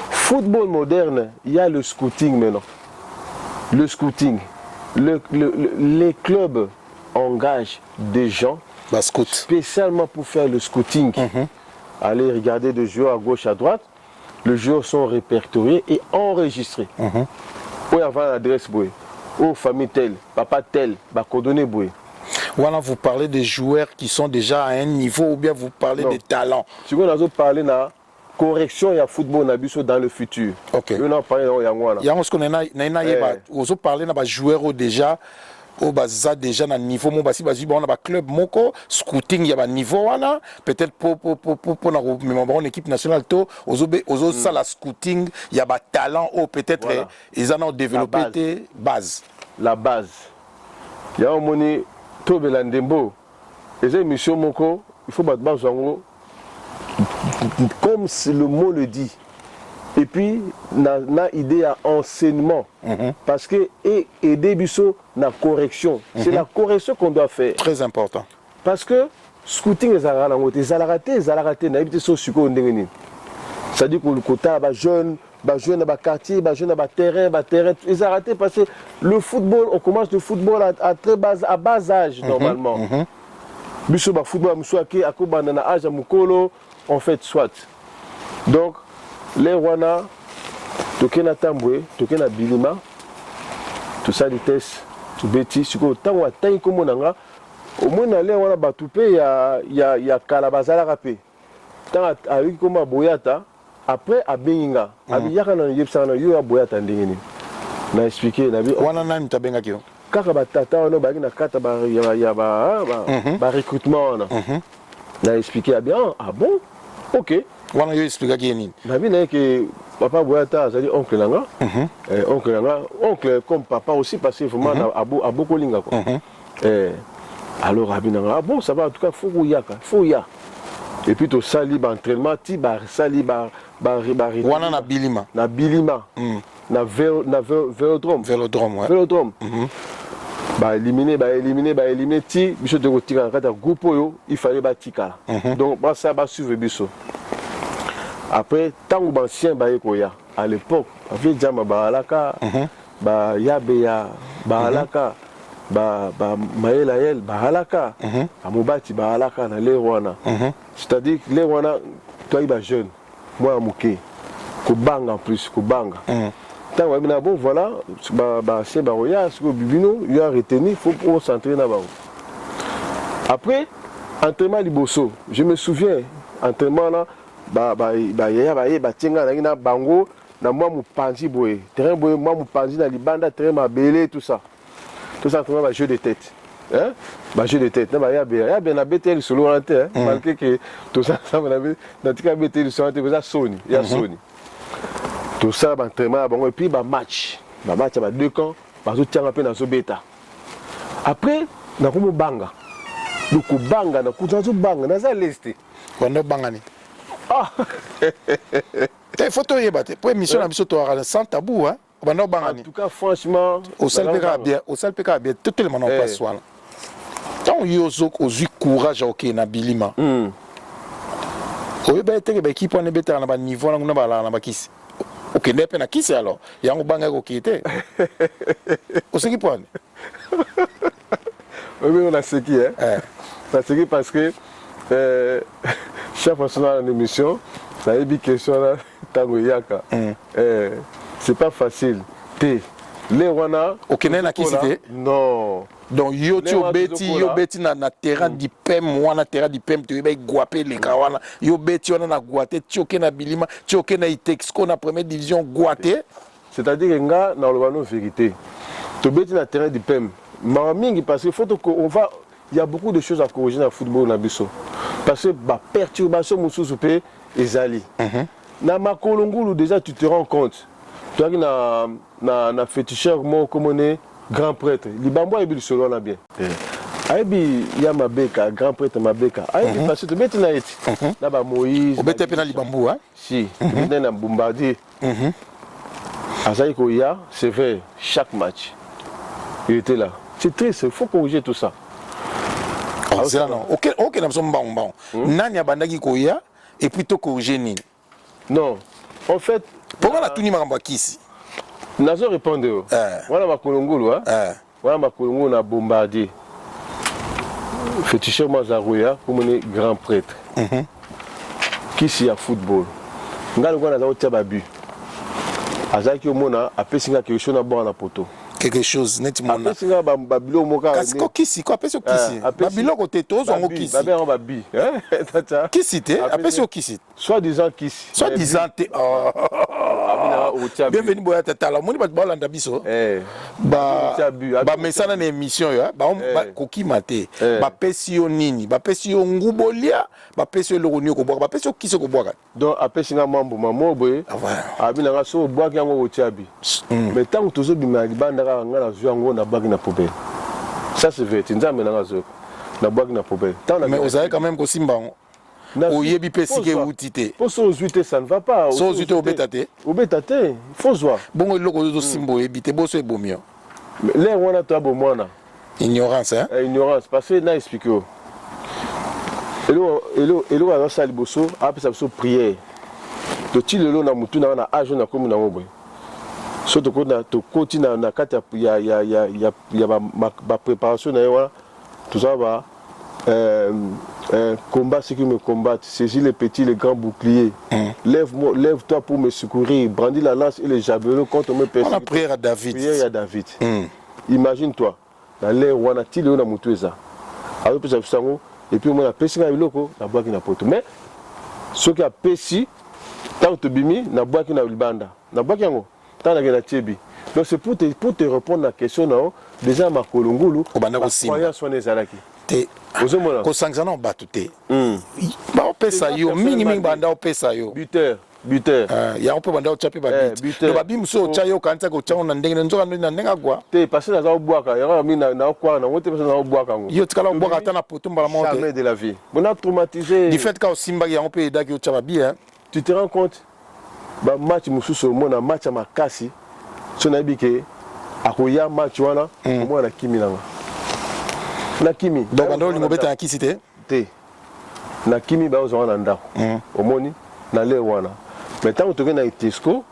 Football moderne, il y a le scouting maintenant. Le scouting, les clubs engagent des gens spécialement pour faire le scouting. Aller regarder des joueurs à gauche, à droite. Les joueurs sont répertoriés et enregistrés. Où il y a l'adresse, où famille telle, papa tel, coordonnées. Voilà, vous parlez des joueurs qui sont déjà à un niveau ou bien vous parlez des talents. Si vous avez parlé de correction et football dans le futur. Ok. On a parlé de il y a ce qu'on a vous parlez de joueurs déjà au bas déjà na niveau mon basi on a club moko scouting y a niveau wana peut-être pour na une équipe nationale to aux ça la scouting il y a talent ou peut-être ils en ont développé des bases. La base. Il y a un moni to Belandembo. Les émissions moko il faut battre comme le mot le dit. Et puis, na idée à enseignement. Parce que aider Bisso, na correction. C'est la correction qu'on doit faire. Très important. Parce que scouting, ils ont raté, c'est-à-dire que le côté jeune, jeune quartier, jeune terrain, ils ont raté parce que le football, on commence le football à bas âge normalement. Bisso, football, à âge à Mukolo, on fait soit. Donc, les Rwanda, Tokena Tamboué, Tokena Bilima, tout ça, les tests, tout bêtis, ce que tant que comme on a, au moins, les Rwanda Batoupé, il y a Kalabazala Rapé. Tant à eu comme à Boyata, après à Benga, à Biyakana Yepsana, il y a Boyata Ndingini. On a expliqué, on a vu. On a même Tabenga Kyo. Kakabatata, on a une carte à recrutement. On a expliqué, bien, ah bon, ok. On a expliqué qui est nul. Je que papa Boyata, c'est-à-dire oncle Langa. Oncle comme papa aussi, parce que vraiment a beaucoup de linga. Alors, ah bon, ça va, en tout cas, faut y a. Et puis, tu sali l'entraînement, tu sali on a Bilima. Na Bilima. Na Vélodrome. Vélodrome. Éliminer, ti, biso de rotika, quand groupe il fallait batika. Donc, ça va suivre biso. Après, tant que ancien à l'époque, avait Djama Bahalaka, Yabeya Bahalaka, Maëlaël Bahalaka, Amoubati Bahalaka, les Rwanda. C'est-à-dire que les Rwanda, toi, il est jeune, moi, Mouké, Koubanga en plus, Koubanga. Tant que bon, voilà, c'est Baroya, ce que Bibino, il a retenu, il faut s'entraîner là-bas. Après, entraînement liboso, je me souviens, entraînement là, na bango, na moi mupanzi boye, terrain boye, moi mupanzi na libanda, terrain ma belé, tout ça. Tout ça, entraînement, jeu de tête. Hein? Jeu de tête. Il y a bien un BTL sur l'orienté, malgré que tout ça, ça m'a vu, dans tout cas, BTL sur l'orienté, il y a Sony. Il y a Sony. Tout ça, entraînement, et puis, match. Match, il y a 2 camps, il y a un peu dans ce bêta. Après, on a comme banga. Donc, banga, on a comme banga, on a l'est. On a banga. Ah! Il faut te rebattre. Pour émission, on a mis sans tabou, hein? En tout cas, franchement, au Salpeka bien, tout le monde en passe. Quand on y a courage à na bilima. Oui, ben, qui prend les bêtes à un niveau, on a la bakis. Ok, n'est pas na qui c'est alors? Il y a un banga qui était. Au ce qui prend. Oui, on a ce qui est. On a ce qui parce que chaque fois que on a une émission, on a une question là, Tango Yaka. C'est pas facile. Les wana. Ok, n'est na qui c'était? Non. Donc yo beti na terrain di pem wana terrain di pem tu be guapé les kawana yo beti wana na guaté tioké na bilima tioké na Itexco na première division guaté, c'est-à-dire que nga na lobano vérité to beti na terrain di pem mamingi parce que faut qu'on va il y a beaucoup de choses à corriger dans le football na biso parce que ba perturbation mususu pe ezali na makolongulu déjà tu te rends compte toi qui na féticheur mo comme on est grand prêtre, Libambo est solo là bien. Aibi ya mabeka, grand prêtre mabeka. Aibi parce que tu bête na eti. Là ba Moïse. Au bête pena Libambo hein? Si, bête na bombardier. Azaï Koya, c'est vrai, chaque match. Il était là. C'est triste, il faut corriger tout ça. C'est là non. OK, nous sommes bon. Nani abandaki Koya et puis to corriger nini? Non. En fait, pourquoi la tuni makamba kisi? Nazo répondre. Voilà ma kolongolo hein. Voilà ma kolongolo na bombardier. Féticheur Mazarouya comme on est grand prêtre. Qui s'y a football. Ngalo kwa na za babu. Azaki omona apesinga quelque chose na bon na poto. Quelque chose neti mona. Apesinga babilo moka. Kasi ko kisi ko apesi kisi. Babilo ko teto zo ngo kisi. Babé on babi. Hein? Tata. Kisi te apesi o kisi. Soit disant kisi. Soit disant te. Bienvenue boya tata moni bat balanda biso ba mesana na émission yo ba koki mate ba pesi yo nini ba pesi yo ngubolia ba pesi yo loroni ko boka ba pesi yo kisi ko boka donc apesi nga mambo mamo boye abina nga so boka yango otiabi mais tant que tozo bima libanda nga na zo yango na bagi na poubelle ça c'est vrai tinzambe na zo na bagi na poubelle mais vous avez quand même ko simba oyebi pesike utite pour so zuite ça ne va pas so zuite obetate faut voir bongo loko zo simbo ebite boso ebomio les wana to abomwana ignorance hein ignorance parce que na expliquer elo ala sali boso apesa boso prière to ti lelo na mutu na age na komi na ngobwe so to koti na kati ya ba préparation na wana tout ça va combat ceux qui me combattent, saisis les petits, les grands boucliers. Lève-toi pour me secourir, brandis la lance et les javelots quand on me persécute. On a prière à David. Prière à David. Imagine-toi, dans l'air où on a tiré na mutueza. Alors puis ça et puis on a pêché na biloko, na bois qui na poto. Mais ceux qui a pêché, tant que bimi, na bois qui na libanda, na bois qui ngo, tant na tiebi. Donc c'est pour te répondre à la question là, déjà ma kolongulu, la croyance on est alaki. Ko sanctionner on bat tout ba opesa yo mingi banda opesa yo buteur ya on peut banda o chaper ba buteur ba bimso cha yo kanta ko cha na ndenge nzoka na ndenga kwa te parce que na bwaka ya mi na kwa na wote parce na bwaka ngo yo tikala bwaka ta na potumba la monte jamais de la vie on a traumatisé du fait ka simba ya on peut aider ki o cha ba bien tu te rends compte ba match mususu mona match makasi so na bike akoya match wana mona kiminanga Nakimi. Donc on doit libérer à qui c'était? Té. Nakimi ba ozona ndako. Omoni na le wana. Mais tant que tu na Itexco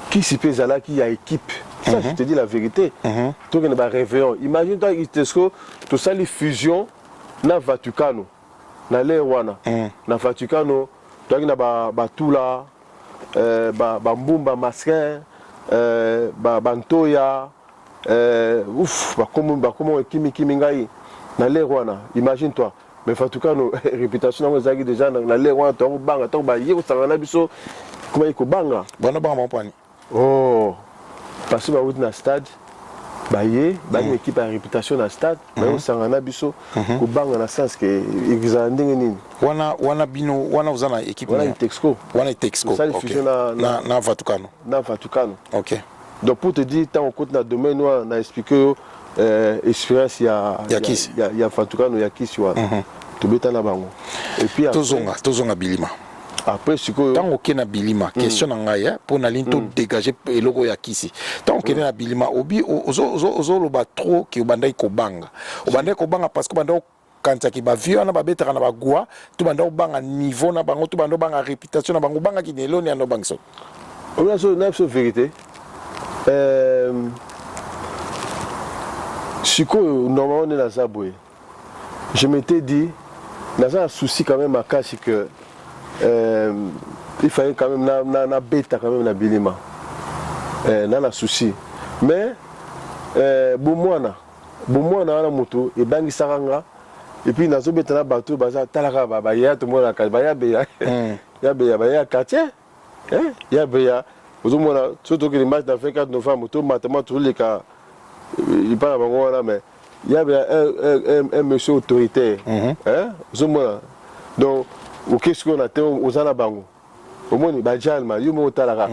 qui s'y pèse là qui a équipe. Ça je te dis la vérité. Tu na ba réveillon. Imagine toi Itexco tout ça les fusion na Vaticano. Na le wana. Na Vaticano tu na ba tula ba mbumba masquin ba ntoya ouf ba comment kimi ngai. Dans les Rwanda, imagine-toi, mais en tout cas nos réputation on zaki déjà na le wana to banga to ba yeko sangana biso kuma yeko banga bana banga mpani oh parce que ba wuti na stade ba ye ba une équipe à réputation na stade ba yo sangana biso ko banga na sens que exanding nini wana bino wana uzana équipe wana Texco ça le fusion na Vatukano OK donc pour te dire tant on compte na domaine on a expliqué expérience ya Vatukano ya kisi wa to beta na bango et puis tozonga bilima après sikoyo tant oké na bilima question na ngai pour na linto dégager eloko ya kisi tant oké na bilima obi ozo loba trop ki obandai ko banga parce que banda kanta ki ba vieux na ba betaka na ba gwa to banda obanga niveau na bango to banda obanga réputation na bango banga ki neloni ya no bangso on a so na vérité sikoyo normalement on est dans Zaboué je m'étais dit dans un souci quand même à cacher que il fallait quand même na bêta quand même na bilima na souci mais bomwana na moto et bangi saranga et puis nazo bêta na bateau baza talaka ba ya to mona ka ba ya be ya quartier ya be ya ozomona surtout que les matchs d'Afrique 4 novembre to matema tous les cas il parle bango wana mais il y avait un monsieur autoritaire ozomona donc au qu'est-ce qu'on a été aux anabango au moins ba jalma yumo talaka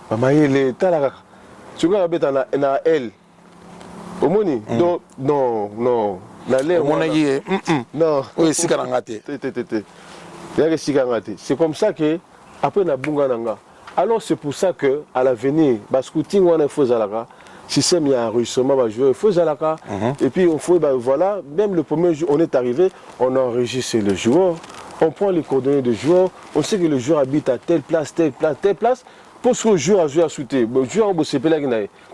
mama yele talaka tu vas beta na elle au moins donc non na le mon aïe non oui si karangate c'est comme ça que après na bunga nanga alors c'est pour ça que à l'avenir ba scouting on faut zalaka système il y a un enregistrement va jouer il faut zalaka et puis on faut voilà même le premier jour on est arrivé on enregistre le joueur. On prend les coordonnées de joueurs, on sait que le joueur habite à telle place, pour ce que le joueur a joué à souter. Le joueur a bossé là,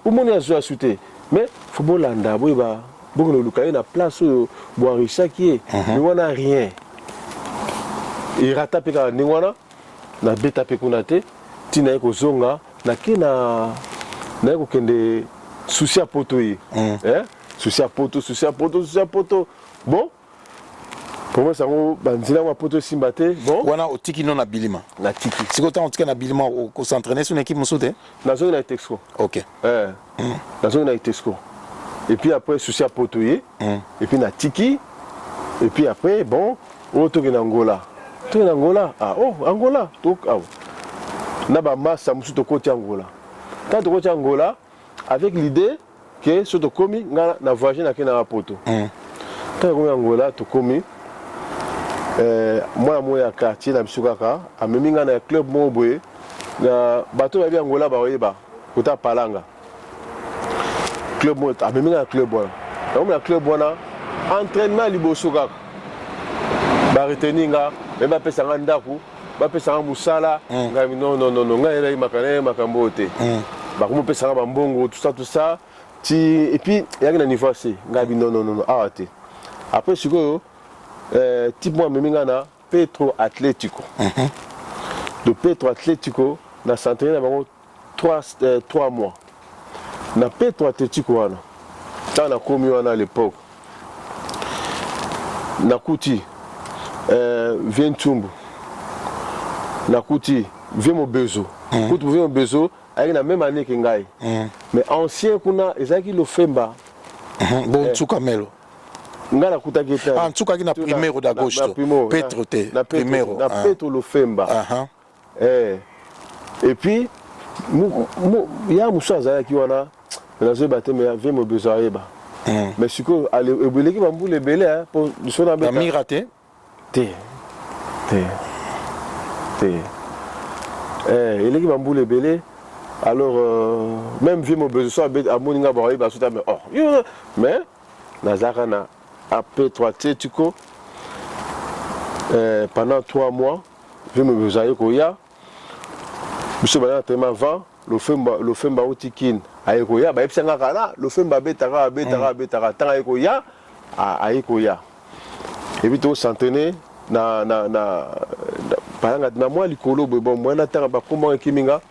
pour mon a joué à souter. Mais il faut que l'anda, bon le la place où Boarissa qui est, mais on n'a rien. Il rattrape quand on na beta pekunate, tina eko zonga, na kena na eko kende souci à poto souci à poto. Bon. Pour moi, ça va banzila wa poto simbate. Bon. Wana otiki non na bilima. Na tiki. Si quand on na bilima ko s'entraîner sur une équipe mosote. Na zone na Texco. OK. Na zone na Texco. Et puis après souci à potoyer. Et puis na tiki. Et puis après bon, on tourne en Angola. Tourne en Angola. Ah oh, Angola. Donc ah. Na ba massa musu to côté Angola. Quand to côté Angola avec l'idée que ce to komi na voyager na kena poto. Quand on Angola to komi moi ya quartier na bisukaka ameminga na club moboye na bato ba bi Angola ba oyeba kota palanga club mo ameminga na club wana na club wana entraînement liboso kaka ba reteninga me ba pesa nga ndaku ba pesa nga musala nga non nga era makambo te ba ko pesa nga mbongo tout ça et puis ya na niveau C nga bi non te après sikoyo type moi memingana Petro Atlético. De Petro Atlético na s'entraîner avant 3 mois. Na Petro Atlético wana. Tant na komi wana à l'époque. Na kuti vient Tumbu. Na kuti vient Mobezo. Kuti vient Mobezo avec la même année que ngai. Mais ancien kuna ezaki lo Femba. Bon Tsukamelo. Ngala kutaketa Antsuka na primero d'agosto Petro te primero na Petro lo Femba et puis ya musaza ki wana na zo baté mais avait mo besoin eba mais siko ale ebeleki bambule belé pour so na beta miraté te eleki bambule belé alors même vie mo besoin à moninga ba eba so ta mais nazarana à Petro Atlético pendant 3 mois je me besoin koya monsieur bana tellement avant le femba otikin ayekoya ba epsanga kana le femba betara tanga ayekoya ayekoya et puis to s'entraîner na paranga na moi likolo bon moi na tanga ba komba kiminga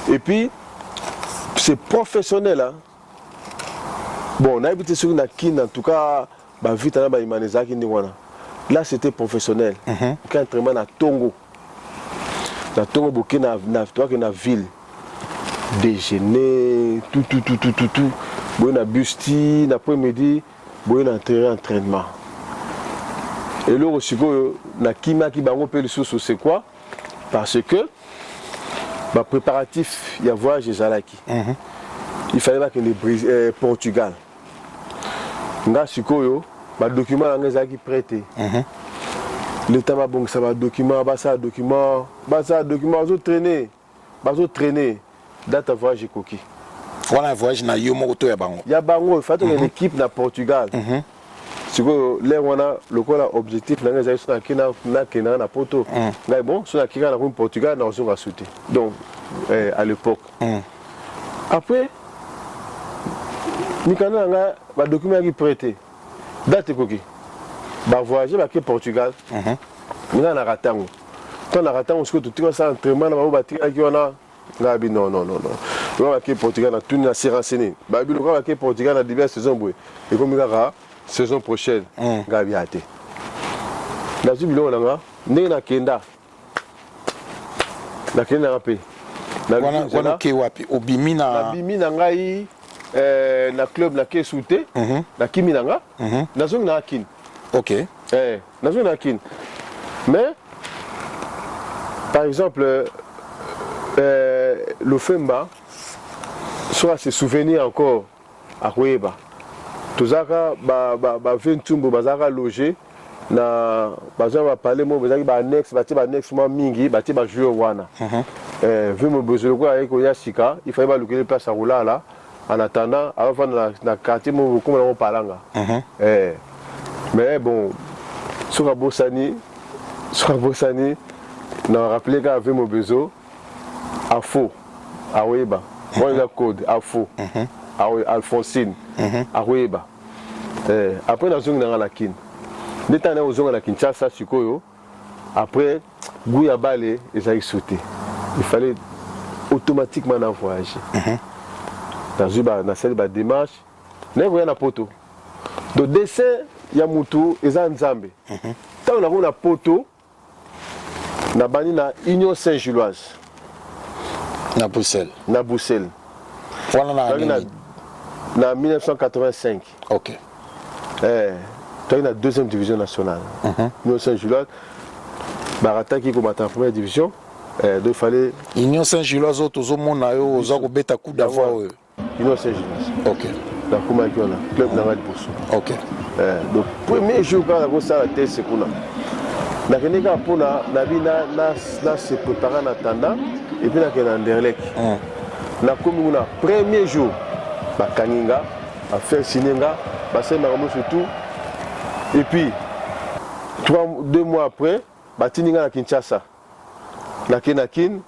et puis c'est professionnel hein. Bon, on a habité sur une kin, en tout cas, bah vite là bah imaneza qui ndingwana. Là c'était professionnel. Quand entraînement na Tongo. Na Tongo boké na toi que na ville. Déjeuner, tout. Boy na busti, l'après-midi, boy na entraînement. Et là aussi na kima ki bango pe lisusu c'est quoi? Parce que bah préparatif il y a voyage ezalaki. Il fallait pas que les Portugal. Nga sikoyo ba document nga ezalaki prêté. L'état ba bon ça ba document bazo traîner date voyage koki. Voilà un voyage na yo moko to ya bango. Ya bango il faut que l'équipe na Portugal. Siko là on a le quoi objectif na nga ezalaki na na poto. Nga bon so na kika na Portugal na on va sauter. Donc à l'époque. Après Mikana nga ba document qui prêté. Date koki. Ba voyager ba ke Portugal. Mina na ratango. Quand na ratango ce que tout ça entraînement na ba tika ki ona ngabi non. On va ke Portugal na tout na se renseigner. Ba bi le va ke Portugal na diverses saisons boy. Et comme ngara saison prochaine ngabi ate. Na zubilo nga na kenda. Na kenda ngapi. Wana ke wapi obimina ngai na club na Kesouté na Kiminanga na zone na Akin. OK. Na zone na Akin. Mais par exemple le Femba soit ses souvenirs encore à Koueba. Tozaka ba Ventumbo bazaka loger na bazaka parler mo bazaki ba annexe mo mingi ba jouer wana. Vu mon besoin quoi avec Oyasika, il fallait pas le place à rouler là. En attendant, avant na quartier mon comme on parlanga. Mais bon, sur Bossani, n'a rappelé qu'avec mon besoin à faux, à Weba, moi il a code à faux, à Alphonsine, à Weba. Après la zone dans la kin, l'état dans la zone la Kinshasa Sikoyo. Après Gouya Balé, ils ont sauté. Il fallait automatiquement voyager. Dans cette démarche, il y a un poteau. Le dessin, il y a Moutou et Zanzambe. Quand on a un poteau, on a une Union Saint-Gilloise. Na Bruxelles. Voilà, en 1985. OK. Tu as la deuxième division nationale. Union Saint-Gilloise, Barata qui combattait en première division. Il fallait. Union Saint-Gilloise, aux Monayo, aux Agobeta coup d'avoir. Union Saint-Gilloise. OK. La Koumakiona, club Nangad Boussou. OK. Donc, premier jour quand on a fait la thèse, c'est qu'on a. Na keneka pona na bina na se préparer en attendant et puis na kena Anderlecht. Na komi na premier jour ba kaninga a faire sinenga ba se makambo surtout et puis 2 mois après ba tininga na Kinshasa. Na kenakin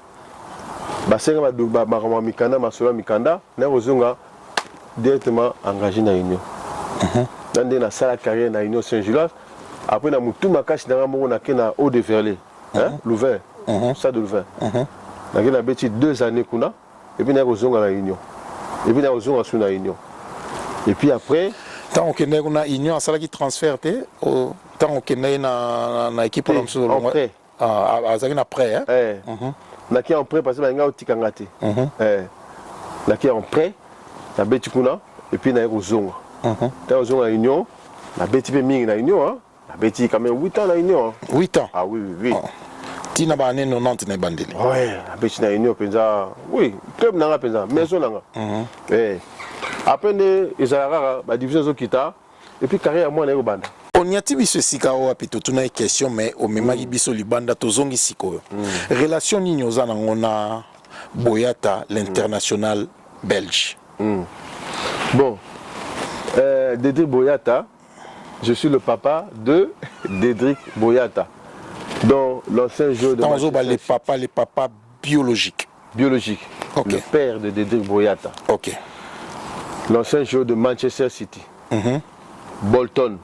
ba senga ba makambo mikanda masola mikanda na ozonga directement engagé na union. Dans la salle carrière na Union Saint-Gilloise. Après, na mutu makashi na mongo na kena eau de Verlet, Louvain, ça de Louvain. Na kena beti 2 années kuna et puis na kozonga na union. Et puis na kozonga sur na union. Et puis après, tant que na union ça qui transfert tant que na équipe comme ça après ça na prêt na qui en prêt parce que na nga otikangate. Na qui en prêt na beti kuna et puis na kozonga. Na kozonga na union, na beti pe mingi na union La Betty quand même 8 ans à l'Union. 8 ans? Ah oui. Tina ba année 90 na bandeli. Ouais, la Betty na Union penza. Oui, club nanga penza, maison nanga. Après les Alara, la division Zokita et puis carrière moi na Banda. On y a biso sika o apito tuna une question mais au memaki biso libanda tozongi sikoyo. Relation nini ozana ngona Boyata l'international belge. Bon. Dédé Boyata, je suis le papa de Dédric Boyata, dont l'ancien joueur de les papas biologiques. Okay. Le père de Dédric Boyata. OK. L'ancien joueur de Manchester City. Bolton.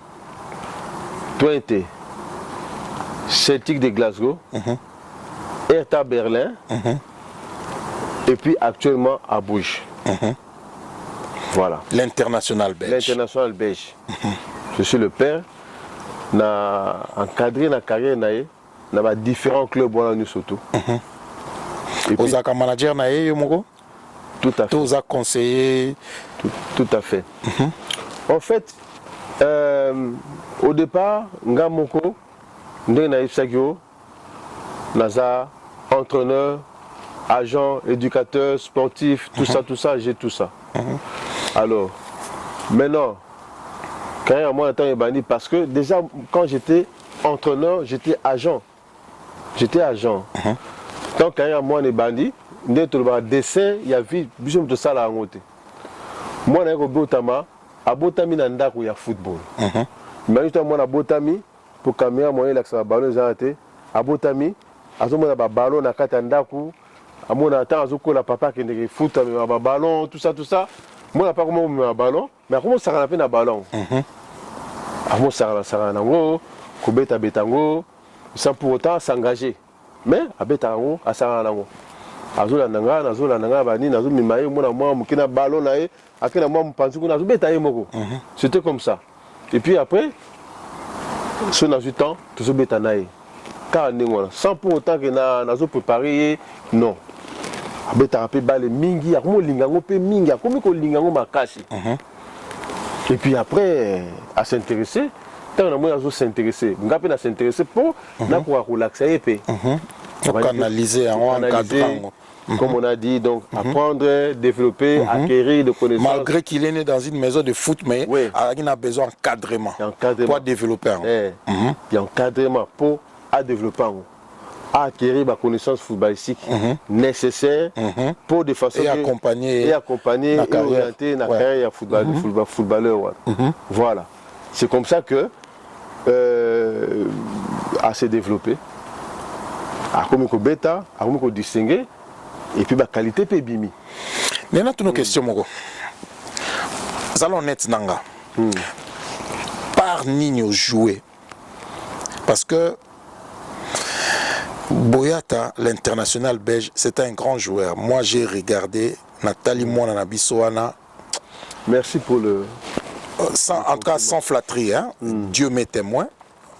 Twente. Celtic de Glasgow. Hertha Berlin. Et puis actuellement à Bruges. Voilà. L'international belge. Je suis le père. Na encadré na carrière nae na différents clubs wana nous surtout. Et puis ozaka manager na yo moko? Tout à fait. Oza conseiller tout à fait. En fait au départ nga moko ndenge na yebisaki naza entraîneur, agent, éducateur, sportif, tout ça, j'ai tout ça. Alors maintenant carrière moi attends bandi parce que déjà quand j'étais entraîneur, j'étais agent. Donc carrière moi ne bandi, ndé to ba dessin, il y a vie, bisum to sala ngote. Moi na ko botama, abotami na ndako ya football. Mais moi na botami pour caméra moyen la ça ballon zate, abotami, azomona ba ballon na kata ndako, amona temps azokola papa qui ndeke foot ba ballon, tout ça. Moi na pas comment me ballon, mais comment ça na pe na ballon. Amo sara nango, ko beta betango, sans pour autant s'engager. Mais abeta nango, asara nango. Azola nanga bani nazo mimaye mona moi mukina ballon nae, akena moi mpanzu ko nazo beta yemoko. C'était comme ça. Et puis après ce n'a eu temps, tout ce beta nae. Car ndengona, sans pour autant que nazo préparer non. Abeta pe balle mingi, akomo lingango pe mingi, akomi ko lingango makasi. Et puis après, à s'intéresser, tant on a s'intéresser, on a s'intéresser pour relaxer et pour canaliser, comme on a dit, donc apprendre, développer, acquérir des connaissances. Malgré qu'il est né dans une maison de foot, mais il a besoin d'encadrement pour développer. Il y a un encadrement pour développer, à acquérir des connaissances footballistiques nécessaires pour de façon et accompagner et orienter la carrière footballeur. Voilà. C'est comme ça que à se développer, à comme bêta, à comme distinguer et puis la qualité peut bimi. Maintenant toutes nos questions moko. Allons net nanga. Par Nino jouer parce que Boyata, l'international belge, c'est un grand joueur. Moi, j'ai regardé Nathalie Mouana Nabissoana. Merci pour le... en tout cas, sans flatterie. Hein? Dieu m'est témoin.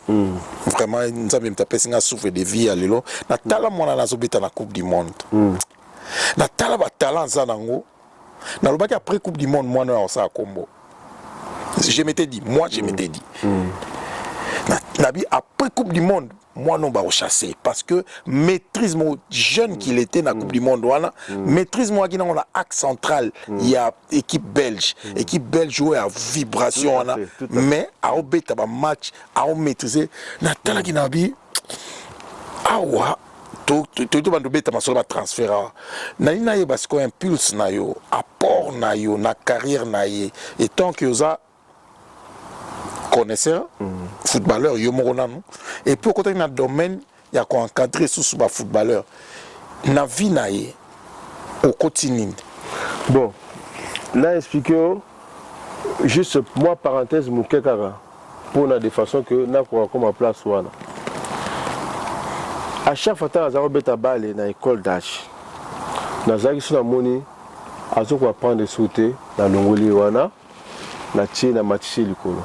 Vraiment, nous avons un souffle de vie à l'élo. Nathalie Mouana Nazobita na Coupe du Monde. Nathalie a talent Zanango. Nalobaki après Coupe du Monde, moi, on a combo. Je m'étais dit. Nabi, après Coupe du Monde, moi non va chasser parce que maîtrise mon jeune qu'il était dans la Coupe du Monde voilà maîtrise moi qui dans la axe central il y a équipe belge jouait à vibration là mais à obéta ba match à maîtriser Natala qui nabi awa to bando beta masolo ba transfert na ye parce qu'on impulse na yo apport na yo na carrière na ye et tant que ça connaisseur, footballeur, et puis quand on a un domaine, il y a qu'on encadrer sous ce footballeur. Na vie naïe au quotidien. Bon, là expliquer juste moi parenthèse mon kekara pour la de façon que n'a quoi comme place voilà. À chaque fois que nous beta balle dans l'école d'âge, nous avons sur la monnaie, nous apprendre de sauter dans l'ongoli wana, na tie na matiché likolo.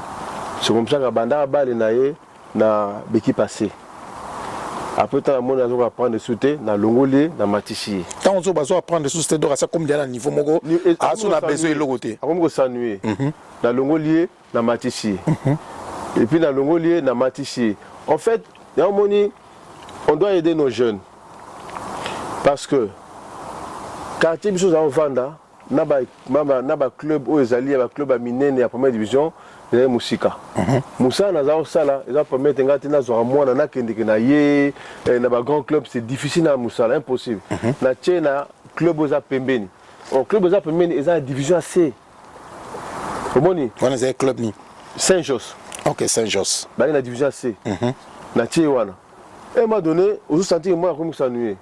C'est comme ça que banda balle naie na beki passé. Après tant mon azo apprendre de sauter na longolé na matichi. Tant on zo apprendre de sauter donc ça comme dans niveau moko azo na besoin de côté. Comme ko s'ennuyer. Na longolé na matichi. Et puis na longolé na matichi. En fait, on doit aider nos jeunes. Parce que quartier biso za vanda na ba club o ezali ba club a minene ya première division. Musika. Moussa na za sala, ils ont permettre ngati na zo mwana na kendeke na ye na ba grand club c'est difficile na Moussa, impossible. Na tchena club oza pembeni. Au club oza pembeni ils ont division C. Omoni? On est un club ni Saint-Jos. OK, Saint-Jos. Ba na division C. Na tché wana. Et m'a donné, vous sentez moi comme ça nué.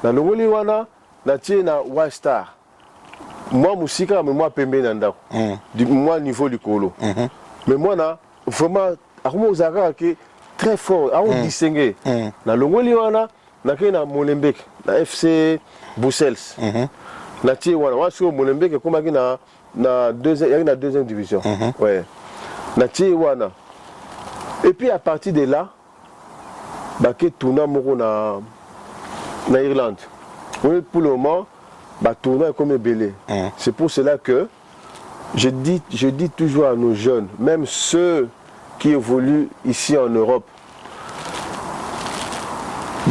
Na longoli wana na tché na White Star. Moi musika mais moi pembeni na ndako. Du moi niveau likolo. Mais moi là vraiment akomo zaka ke très fort a on distinguer na longoli wana na kena Molenbeek na FC Bruxelles na ti wana wa sur Molenbeek comme na deuxième division ouais na tie wana. Et puis à partir de là, baké tourna moko na Irlande. Oui, pour le moment, bah tourna est comme belé. C'est pour cela que je dis toujours à nos jeunes, même ceux qui évoluent ici en Europe,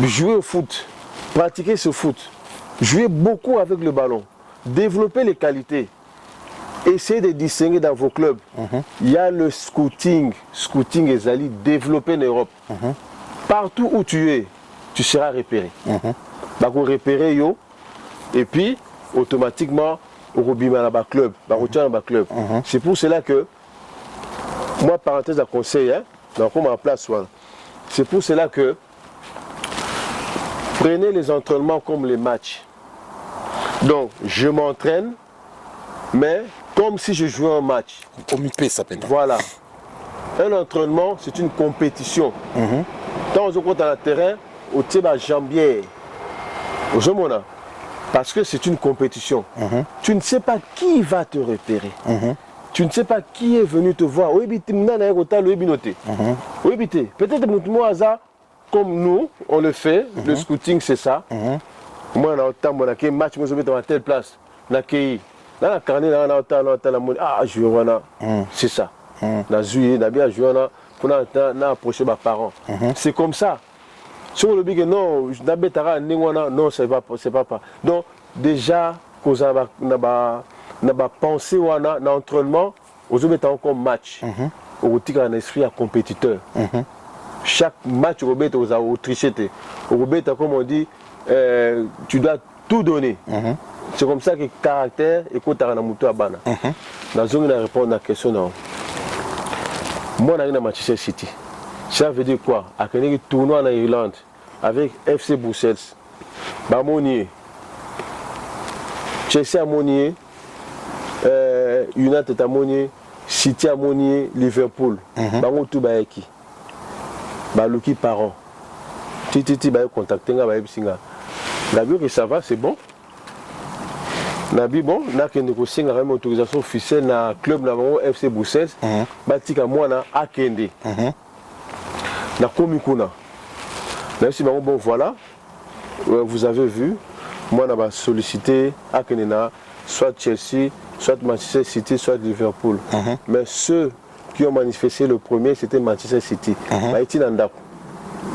jouer au foot, pratiquer ce foot, jouer beaucoup avec le ballon, développer les qualités, essayez de distinguer dans vos clubs. Il y a le scouting et Zali développé en Europe. Partout où tu es, tu seras repéré. Bako repéré yo, et puis automatiquement, au Robima dans club, club. C'est pour cela que moi, parenthèse à conseil, hein, donc on place, voilà. C'est pour cela que prenez les entraînements comme les matchs. Donc, je m'entraîne, mais comme si je jouais un match. Voilà. Un entraînement, c'est une compétition. Quand on se compte dans le terrain, au Théba Jambier, au Jomona, parce que c'est une compétition. Tu ne sais pas qui va te repérer. Tu ne sais pas qui est venu te voir. Peut-être moi, comme nous, on le fait, le scouting, c'est ça. Moi, on a un match, je vais dans telle place. Dans la carnet, c'est ça. Pour approcher mes parents. C'est comme ça. Si on le dit que non, non, c'est pas. Donc, déjà, qu'on a pensé à l'entraînement, on se met encore match. On a un esprit à compétiteur. Chaque match, on a triché. Comme on dit, tu dois tout donner. C'est comme ça que le caractère est quand tu as un moto à Bana. Dans une réponse à la question, non. Moi, je suis à Manchester City. Ça veut dire quoi? À un tournoi en Irlande avec FC Bruxelles, Monier, Chelsea à Monier, United à Monier, City à Monier, Liverpool. Bango tout baeki. Baluki parents. Titi ba contacter nga ba singa. La bio que ça va, c'est bon. Nabi bon, na que nous singa une autorisation officielle na club na FC Bruxelles. Batika moi na akende. Na komikuna. Même si bon voilà, vous avez vu, moi on a sollicité Akenena, soit Chelsea, soit Manchester City, soit Liverpool. Mais ceux qui ont manifesté le premier, c'était Manchester City.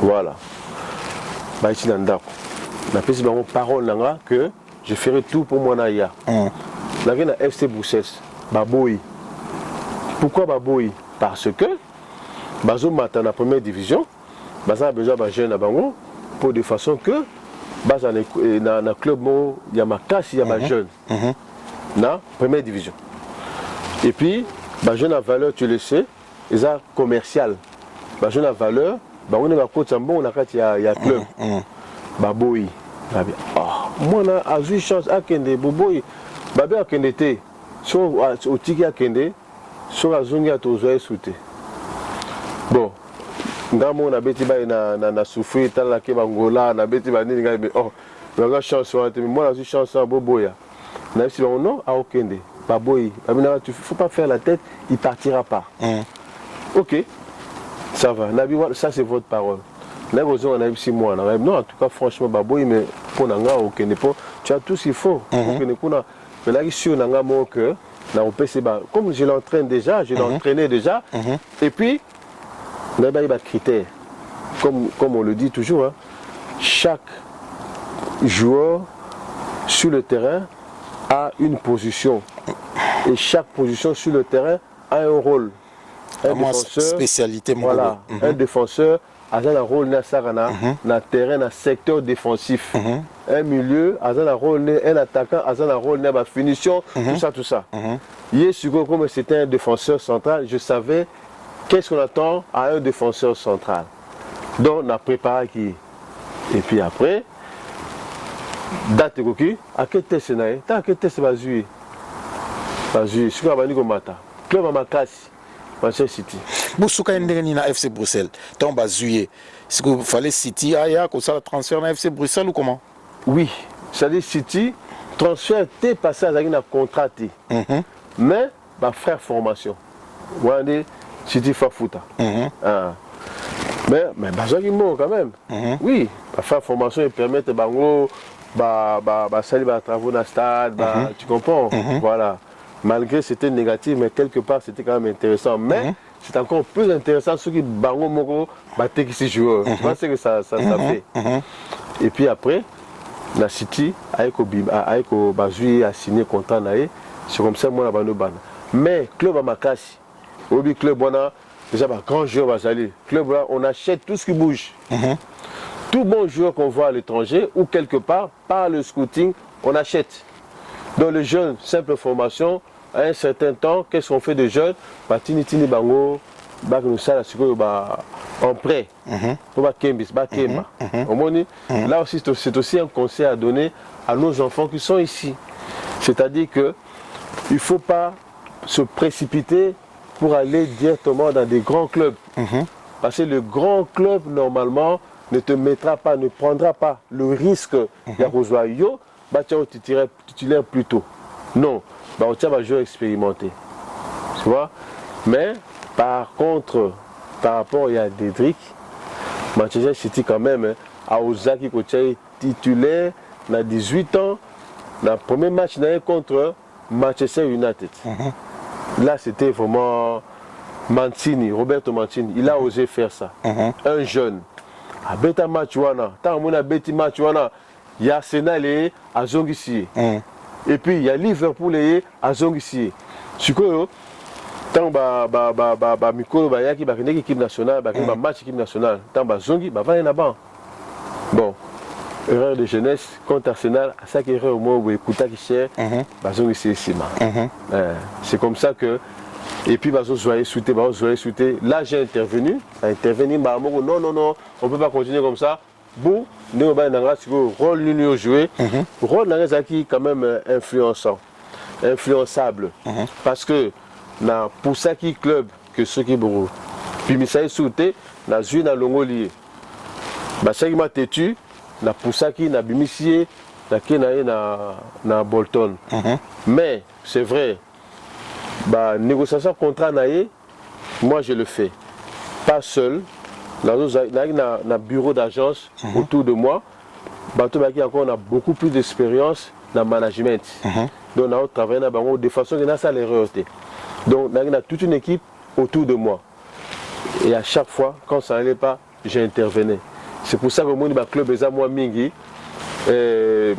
Voilà. On a fait une parole que je ferai tout pour moi. Naya. La FC Bruxelles, Baboui. Pourquoi Baboui? Parce que Bazo Mata la première division. Baza a besoin de jeunes à Bango pour de façon que Baza dans le club il y a ma classe, il y a ma jeune. Dans la première division. Et puis, les jeunes à valeur, tu le sais, ils sont commercial. Les jeunes à valeur, on est à côté de bon, il y a club. Baboui. Moi, j'ai eu chance à Kende, Boboui. Babé à Kende, sur au Tiki à Kende, sur la zone à Tozoé Souté. Bon. Ngamo na beti ba na souffrir tant la kebangola na beti ba ni ngai oh la chance moi la chance à Boboya na si non à Okende Baboy il faut pas faire la tête, il partira pas. OK, ça va. Ça c'est votre parole. Là vous on a eu 6 mois non en tout cas franchement Baboy mais pour nanga Okende tu as tout ce qu'il faut. Okende kuna mais là ici on a mon cœur na on peut comme je l'entraîne déjà, je l'entraînais déjà et puis il y a des critères. Comme on le dit toujours, hein, chaque joueur sur le terrain a une position. Et chaque position sur le terrain a un rôle. Un défenseur, spécialité, voilà, un défenseur a un rôle dans le terrain, dans le secteur défensif. Un milieu a un rôle, un attaquant a un rôle dans la finition, tout ça. Hier, comme c'était un défenseur central, je savais qu'est-ce qu'on attend à un défenseur central. Donc, on a préparé qui. Et puis après, date qui, à quel test c'est naïf, à quel test va jouer. Va jouer, ce qu'on va dire comme ça. Club à ma classe, Manchester City. Boussouka Ndengani na FC Bruxelles, tu vas jouer. Est-ce qu'il fallait City, Aya, comme ça, le transfert na FC Bruxelles ou comment? Oui, c'est-à-dire City, transfert, t'es passé à un contrat. Mais, ma frère formation. City Fafuta. Mais besoin qui mot quand même. Oui, faire formation et permettre bango salir travaux dans le stade, tu comprends? Voilà. Malgré c'était négatif, mais quelque part c'était quand même intéressant. Mais c'est encore plus intéressant ceux qui bango moko battent qui se jouent. Tu vois ce que ça fait. Et puis après, la City avec Bazui a signé contrat naé. C'est comme ça moi la bande. Mais club à Makassi, Obi club on a déjà un grand joueur va salir. Club là, on achète tout ce qui bouge. Tout bon joueur qu'on voit à l'étranger ou quelque part par le scouting, on achète. Dans les jeunes, simple formation, à un certain temps, qu'est-ce qu'on fait de jeunes? Tini bango, en prêt. Là aussi, c'est aussi un conseil à donner à nos enfants qui sont ici. C'est-à-dire qu'il ne faut pas se précipiter pour aller directement dans des grands clubs. Parce que le grand club, normalement, ne te mettra pas, ne prendra pas le risque de titulaire plus tôt. Non, on tient un joueur expérimenté. Tu vois? Mais par contre, par rapport à Dédric, Manchester City quand même, à Ozaki qui titulaire, à 18 ans, le premier match contre Manchester United. Là, c'était vraiment Mancini, Roberto Mancini. Il a osé faire ça. Un jeune. A beta match wana, tant mon a beti match wana, il y a Arsenal à Zongisi. Et puis il y a Liverpool à Zongisi. Sikoyo, tant mikolo ba yaki ba kene équipe nationale, ba kene match équipe nationale, tant ba Zongi ba va là-bas. Bon, erreur de jeunesse contre Arsenal, à ça qui erreur au moins où écouta qui cher, ba Zongisi ici. C'est comme ça que et puis, là, j'ai intervenu. Non, on ne peut pas continuer comme ça. Bon, nous, rôle nous jouer. Rôle qui est quand même influençable. Parce que pour ça qui club, que ceux qui brûlent, puis ça est sauté, na joué dans l'ongolier. Ça qui m'a têtu, pour ça qui n'a bimisié, na Bolton. Mais c'est vrai. Négociation contrat moi je le fais pas seul. Dans bureau d'agence autour de moi, on a beaucoup plus d'expérience dans le management. Donc on travaille de façon que ça l'erreur. Donc on a toute une équipe autour de moi. Et à chaque fois, quand ça n'allait pas, j'intervenais. C'est pour ça que mon club est à moi mingi,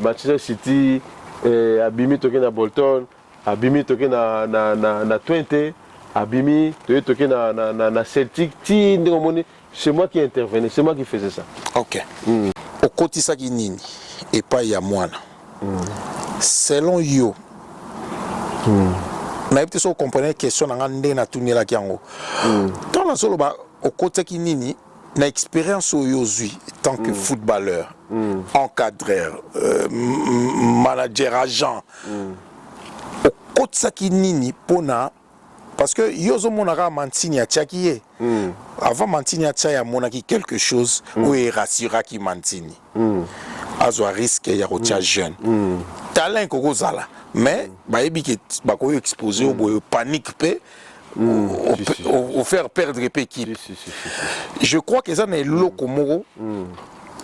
Manchester City, Abimi toke na Bolton. Abimi toke na Twente, Abimi toke na Celtic, c'est moi qui intervenais, c'est moi qui faisais ça. Ok. Au côté ça qui nini et pas ya moana. Selon yo, na peut so comprendre question na ndé na tourner la kiango. Dans la solo ba au côté qui nini na expérience aujourd'hui tant que footballeur, encadreur, manager, agent. Kotsaki nini pona parce que yozo monaka Mancini a tchakié avant Mancini a tchaya monaki quelque chose où il rassura qui Mancini azwa risque ya kotia jeune talent koko zala mais bayebi ke bako exposé au panique pe au faire perdre l'équipe. Je crois que ça n'est loko moko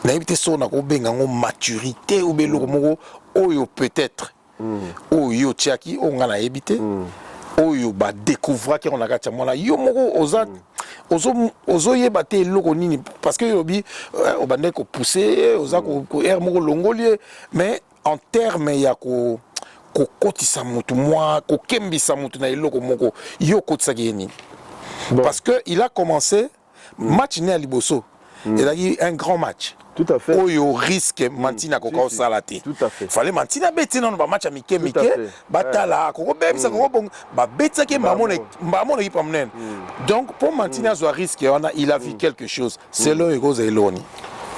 na yebite so na ko benga ngo maturité ou be loko moko oyo peut-être oyo tiaki on a évité oyo ba découvrir qu'on a gâté moi là yo moko ozo yebate loko nini parce que yobi obande ko pousser oza ko air moko longolier mais en terme ya ko kotisa mutu moi ko kembisa mutu na loko moko yo kotisa geni parce que il a commencé match né à Liboso il a eu un grand match. Tout à fait. Oyo risque Mantina koko salati. Tout à fait. Fallait Mantina beti non ba match mike batala koko bebisa koko bon ba betsa ke mbamona ki pamnen. Donc pour Mantina zo risque il a vu quelque chose. C'est là ego zeloni.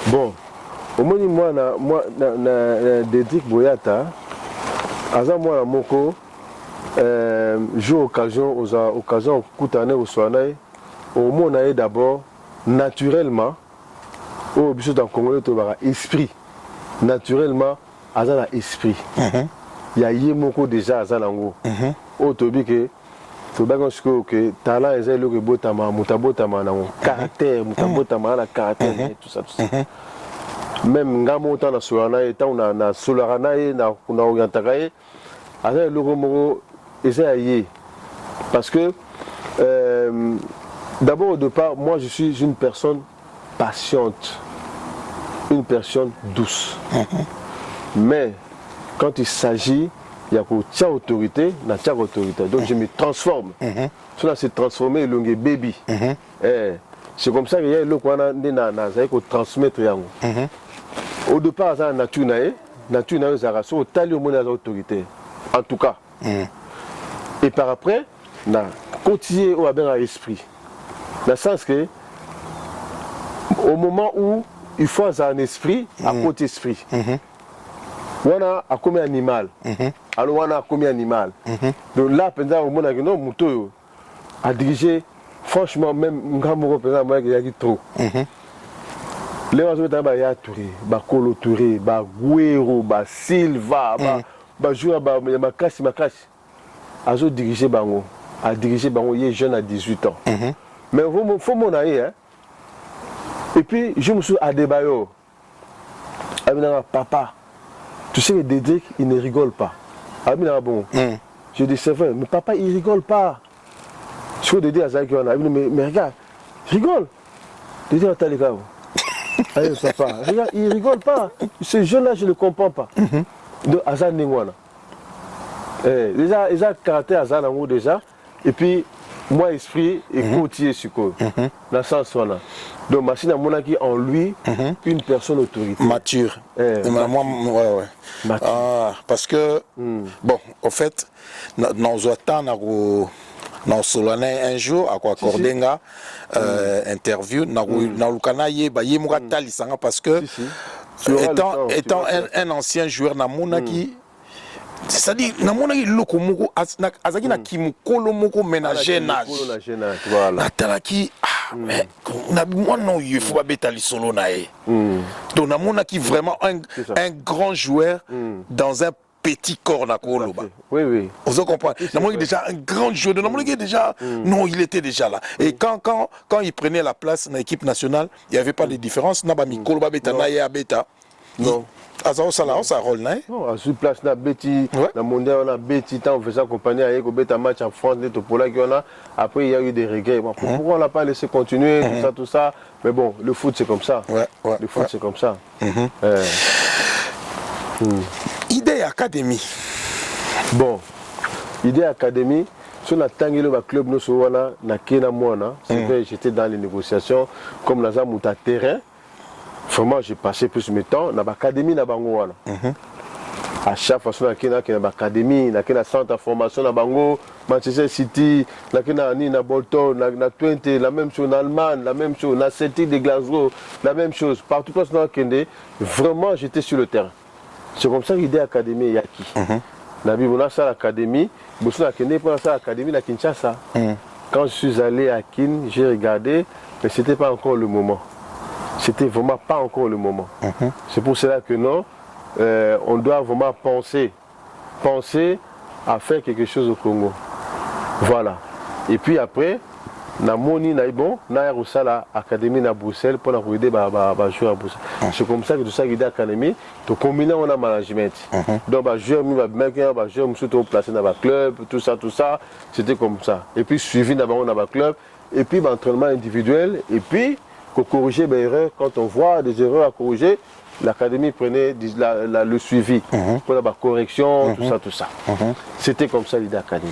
Bon. Au moins na Dédric Boyata aza moi moko jour occasion aux occasion kutane au soanae au moins d'abord naturellement au biso dans Congolais to ba esprit naturellement azana esprit il y a yemoko déjà azanango au tobi que tobanga sikoyo ke talent eza eloko ebotama moto abotama nango caractère moto abotama na caractère tout ça même nga moko ntango nasolaka na ye ntango nasolaka na ye na orientaka ye aza eloko moko eza ya ye parce que d'abord au départ moi je suis une personne patiente, une personne douce. Mais quand il s'agit, il y a une autorité, donc je me transforme. Cela s'est transformé le baby. C'est comme ça qu'il y a le qu'on a transmettre. Au départ, ça nature nature zaraso tali au monde autorité. En tout cas. Et par après, na continuer au bien à esprit. Dans le sens que au moment où il faut un esprit, à côté esprit. On a comme animal. Alors on a comme animal. Donc là, pendant au moment où on a dirigé, franchement, même Ngamoro, pendant il y a trop. Les oiseaux il y a Touré, Kolo Touré, Guero, Silva, Joua, Makashi. Azo dirigé Bango. A dirigé Bango, il est jeune à 18 ans. Mais il faut mon avis, hein. Et puis, je me suis à Adebayo. Papa, tu sais que Dédric, il ne rigole pas. Bon. Je dis, c'est vrai, mais papa, il ne rigole pas. Je suis Dédric à Zaki, mais regarde, rigole. Dédric, attends les gars. Allez, papa, regarde, il ne rigole pas. Ce jeune-là, je ne le comprends pas. Donc, Azan Ningwana. Déjà, il a le caractère Azan en haut déjà. Et puis, moi, esprit et côtier sur quoi. Dans ce sens-là. Donc, Machine a monaki en lui une personne autorité. Mature. Mature. Parce que, bon, en fait, nous attendons un jour à quoi accorder interview parce que étant un ancien joueur na monaki c'est-à-dire na monaki loko moko azaki na kimukolo moko ménager nage atalaki mais moi non il faut pas bétali solo nae donc na monaki vraiment un grand joueur dans un petit corps na Koloba. Oui. Vous comprenez? Namon est déjà un grand joueur. Namon est déjà non, il était déjà là. Et quand il prenait la place dans l'équipe nationale, il n'y avait pas de différence. Naba mi Koloba beta na ya beta. Non. Azao sala ça rôle na. Non, à sur place na beti, na mondial on a beti tant on faisait accompagner avec au beta match en France de Topola qui on a. Après il y a eu des regrets. Pourquoi on l'a pas laissé continuer tout ça. Mais bon, le foot c'est comme ça. Le foot c'est comme ça. Idée Académie. Bon, Idée Académie, sur la tangelo ba club no sowana na kena mwana, c'est vrai j'étais dans les négociations comme la zamuta terrain. Vraiment j'ai passé plus de temps na ba académie na bango wana. À chaque fois na kena ba académie, na kena centre de formation na bango, Manchester City, na kena ni na Bolton, na Twente, la même chose en Allemagne, la même chose na Celtic de Glasgow, la même chose partout dans Kende, vraiment j'étais sur le terrain. C'est comme ça que l'idée académie est acquis. Nabi on a ça l'académie, Bosso a Kende pour ça l'académie à Kinshasa. Quand je suis allé à Kin, j'ai regardé, mais c'était pas encore le moment. C'était vraiment pas encore le moment. C'est pour cela que non, on doit vraiment penser à faire quelque chose au Congo. Voilà. Et puis après, na moni na bon na rusala académie na Bruxelles pour aider ba jouer à Bruxelles. C'est comme ça que tout ça l'idée académie to combiner on a management. Donc ba joueur mi ba mec ba joueur musu to placer dans ba club tout ça c'était comme ça. Et puis suivi dans ba club et puis ba entraînement individuel et puis corriger les erreurs quand on voit des erreurs à corriger. L'académie prenait le suivi pour la correction tout ça. C'était comme ça l'idée académie.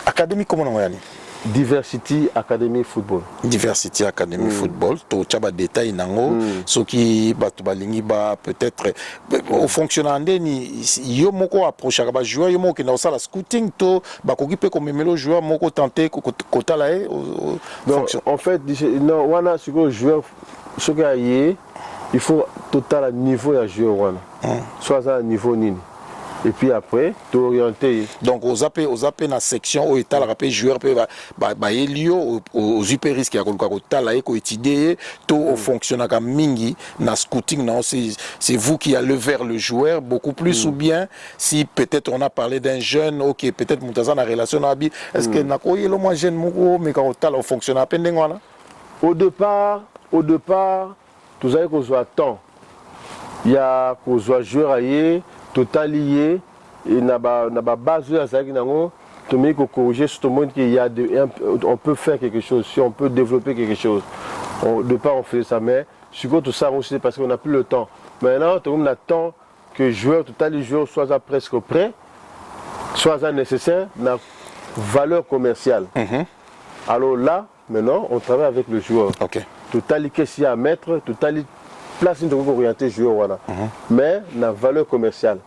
Académie comment on va aller? Diversity Academy Football. Diversity Academy Football. To chaba détail nango. Ce qui balingi ba peut-être au fonctionnement ni yo moko approche ba joueur yo moko na ça la scouting to ba ko kipe comme melo joueur moko tenter kota là en fait non wana siko joueur ce qu'il il faut total niveau ya joueur wana. Soit à niveau nini. et puis après t'orienter. Donc aux AP na section au état la rappel joueur peut ba elio aux super risques ya koluka kotala eko étudier to fonctionne comme mingi na scouting non c'est vous qui allez vers le joueur beaucoup plus ou bien si peut-être on a parlé d'un jeune OK peut-être mutaza na relation na bi est-ce que na ko yelo moi jeune moko mais quand on fonctionne à peine ngwana au départ tout ça qu'on soit temps il y a qu'on soit joueur aillé total lié et na ba base à ça qui nango to me ko corriger sur tout le monde qu'il y a on peut faire quelque chose si on peut développer quelque chose de part on fait ça mais sur tout ça aussi parce qu'on n'a plus le temps maintenant tout le monde attend que joueur total les joueurs soit presque prêt soit nécessaire na valeur commerciale alors là maintenant on travaille avec le joueur total qu'est-ce qu'il y a à mettre total place de orienter joueur voilà mais la valeur commerciale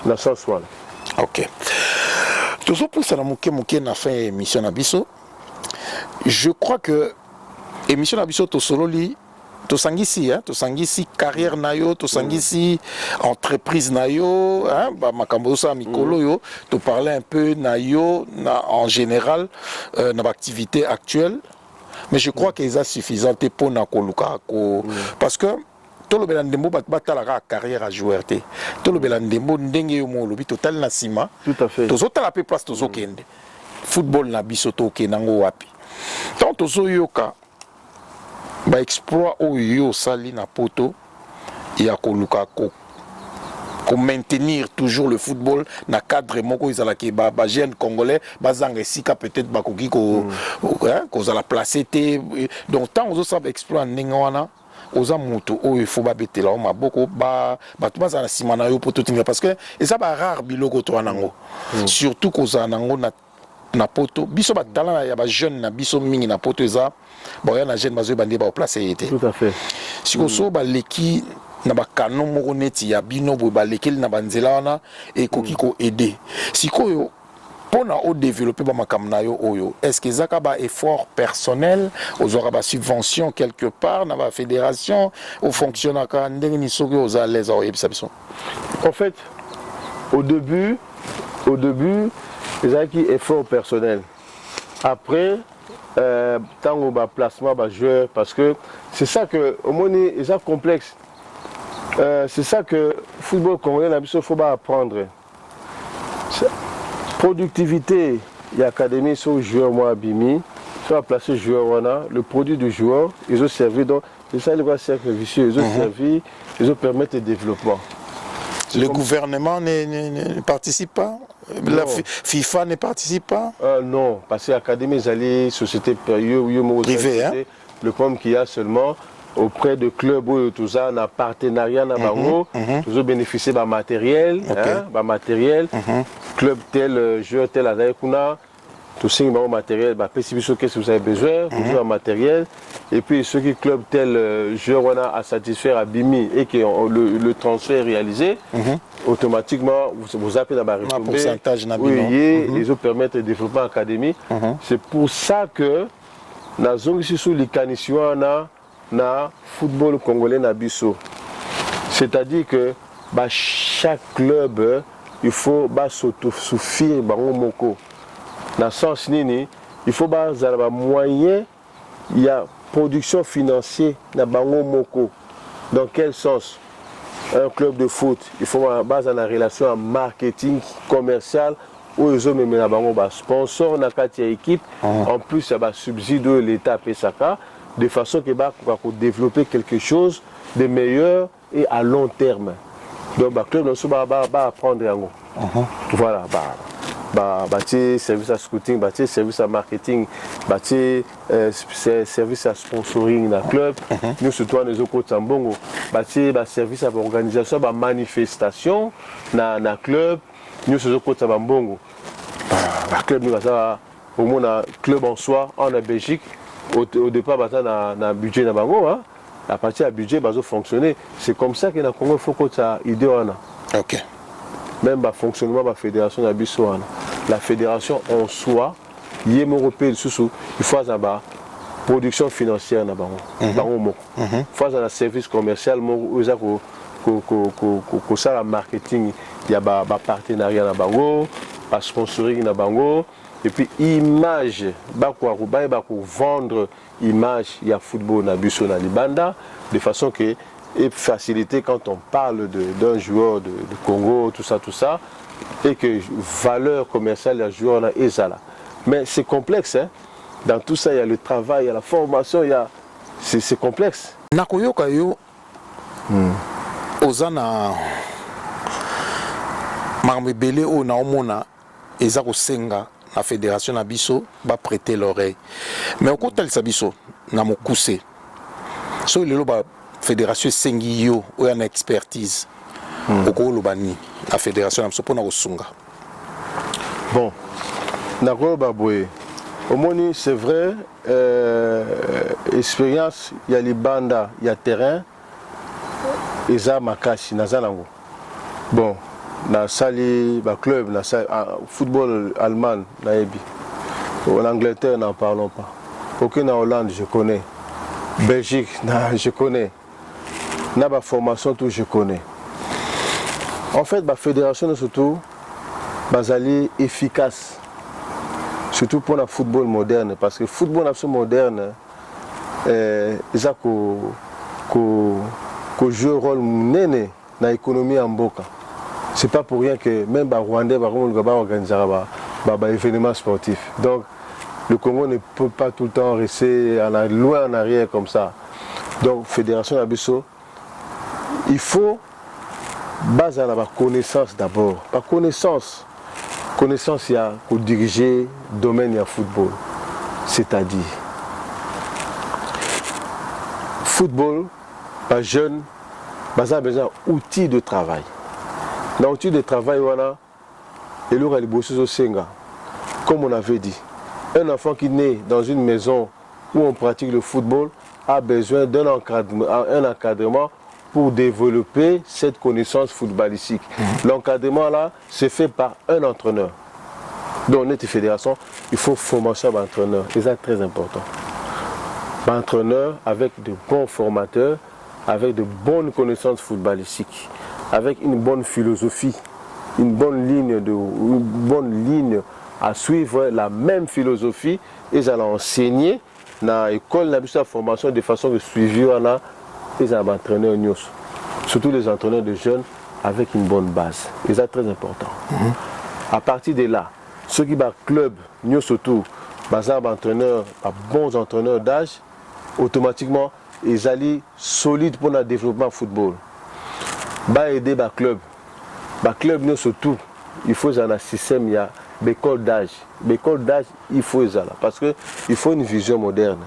la sens voilà OK toujours pour ça na na fin émission na biso je crois que émission na biso to solo li to sangisi carrière na yo to sangisi entreprise na yo ba makambo sa mikolo yo to parler un peu na yo en général na activité actuelle mais je crois qu'ils sont suffisants pour na koluka parce que tout le belandembo batala carrière à joueur té tout le belandembo ndenge yo mo lobi total na sima tout à fait to zotala pe place to zokende football na biso to ke nango wapi tant to zoyoka ba exploit oyo sali na poto ya koluka ko maintenir toujours le football na cadre moko izala ke ba jeune congolais bazanga sika peut-être bakoki ko za la placer té donc tant ozo sa exploit ndengwana oza mutu oyo faut ba betela o maboko ba batu baza na sima na yo poto tinga parce que eza ba rare biloko to nango surtout ko za nango na poto biso ba talent ya ba jeune na biso mingi na poto eza bon ya na jeune bazo bandi ba place été tout à fait si ko so ba leki na ba canon moko neti ya bino bo ba lekeli na banzela wana et koki ko aider sikoyo pona au développer ba makamna yo oyo est-ce que zaka ba effort personnel aux aura ba subvention quelque part na ba fédération au fonctionnaire ka ndenge ni soki aux à l'aise au ebisabison en fait au début les qui effort personnel après tant ba placement ba joueur parce que c'est ça que au moins ils ont complexe c'est ça que football congolais na biso faut pas apprendre productivité et académie sur joueur moi bimi sur placer joueur wana le produit du joueur ils ont servi donc c'est ça le cercle vicieux ils ont servi ils ont permettre le développement le gouvernement ne participe pas la FIFA ne participe pas non parce que l'académie ils allaient société privée le problème qu'il y a seulement auprès de clubs où tout ça un partenariat na bango toujours bénéficier de matériel matériel club tel joueur tel azakuna tout signe bon matériel qu'est-ce que vous avez besoin toujours matériel et puis ceux qui club tel joueur on a à satisfaire à Bimi et qui ont le transfert réalisé automatiquement vous appelez dans un pourcentage ils ont permettre de développer l'académie c'est pour ça que na zone ici sous les canisiens na football congolais na biso c'est-à-dire que chaque club il faut s'autosuffire bango moko na sens nini il faut zala moyen il y a production financière na bango moko dans quel sens un club de foot il faut base en relation à marketing commercial où ils ont même na bango sponsor na kati ya équipe en plus il y a subside de l'état pesaka de façon que pour développer quelque chose de meilleur et à long terme. Donc le club va apprendre yango. Voilà, service à scouting, service à marketing, service à sponsoring dans le club. Nous surtout les autres côtés Tambongo, service à organisation, manifestation dans le club. Nous surtout côtés Tambongo. Le club nous a au moins club en soi en Belgique. Au départ, il y a un budget dans bango, à partir du budget, il va fonctionner. C'est comme ça que le Congo, il faut que ça idée. Ok. Même le fonctionnement de la fédération, la fédération en soi, il faut avoir production financière dans bango. Il faut avoir un service commercial, il faut avoir marketing, il y a des partenariats na bango, des sponsoring na bango, et puis image, vendre image, il y a football na biso na libanda, de façon que et faciliter quand on parle d'un joueur de Congo, tout ça, et que valeur commerciale du joueur là est là. Mais c'est complexe, hein? Dans tout ça, il y a le travail, il y a la formation, c'est complexe. Nakoyoka yo ozana marmebele o na omona eza ko senga la fédération na biso ba prêter l'oreille. Mais au côté de biso na mokuse. So lelo ba fédération sengi yo o na expertise. Oko lobani la fédération na biso pona ko sunga. Bon. Nako ba boye. Au moins, c'est vrai, expérience, il y a les bandes, il y a terrain, et ça, makashi, nazalango. Bon, na sali, ba club, na sali, football allemand, na ebi. En Angleterre, n'en parlons pas. Aucun en Hollande, je connais. Belgique, je connais. Na ba formation, tout, je connais. En fait, la fédération, surtout, basali efficace. Surtout pour le football moderne, parce que le football moderne, il joue un rôle néné dans l'économie en Boka. Ce n'est pas pour rien que même les Rwandais organisent des événements sportifs. Donc le Congo ne peut pas tout le temps rester loin en arrière comme ça. Donc la Fédération Abisso, il faut baser la connaissance d'abord. Par connaissance, il y a pour diriger le domaine du football. C'est-à-dire, football, pas jeune, a besoin d'outils de travail. Dans l'outil de travail, voilà, et là, comme on avait dit, un enfant qui naît dans une maison où on pratique le football a besoin d'un encadrement pour développer cette connaissance footballistique. L'encadrement là se fait par un entraîneur. Dans notre fédération, il faut formation d'entraîneur. C'est ça très important. Un entraîneur avec de bons formateurs, avec de bonnes connaissances footballistiques, avec une bonne philosophie, une bonne ligne à suivre, la même philosophie, et ils allont enseigner dans l'école de formation de façon de suivre là. Les entraîneurs, surtout les entraîneurs de jeunes, avec une bonne base. Et c'est très important. À partir de là, ceux qui ont club, surtout, bons entraîneurs d'âge, automatiquement, ils allaient solides pour le développement football. Aider les clubs. Les clubs, surtout, il faut un système, il y a l'école d'âge. L'école d'âge, il faut ça. Parce qu'il faut une vision moderne.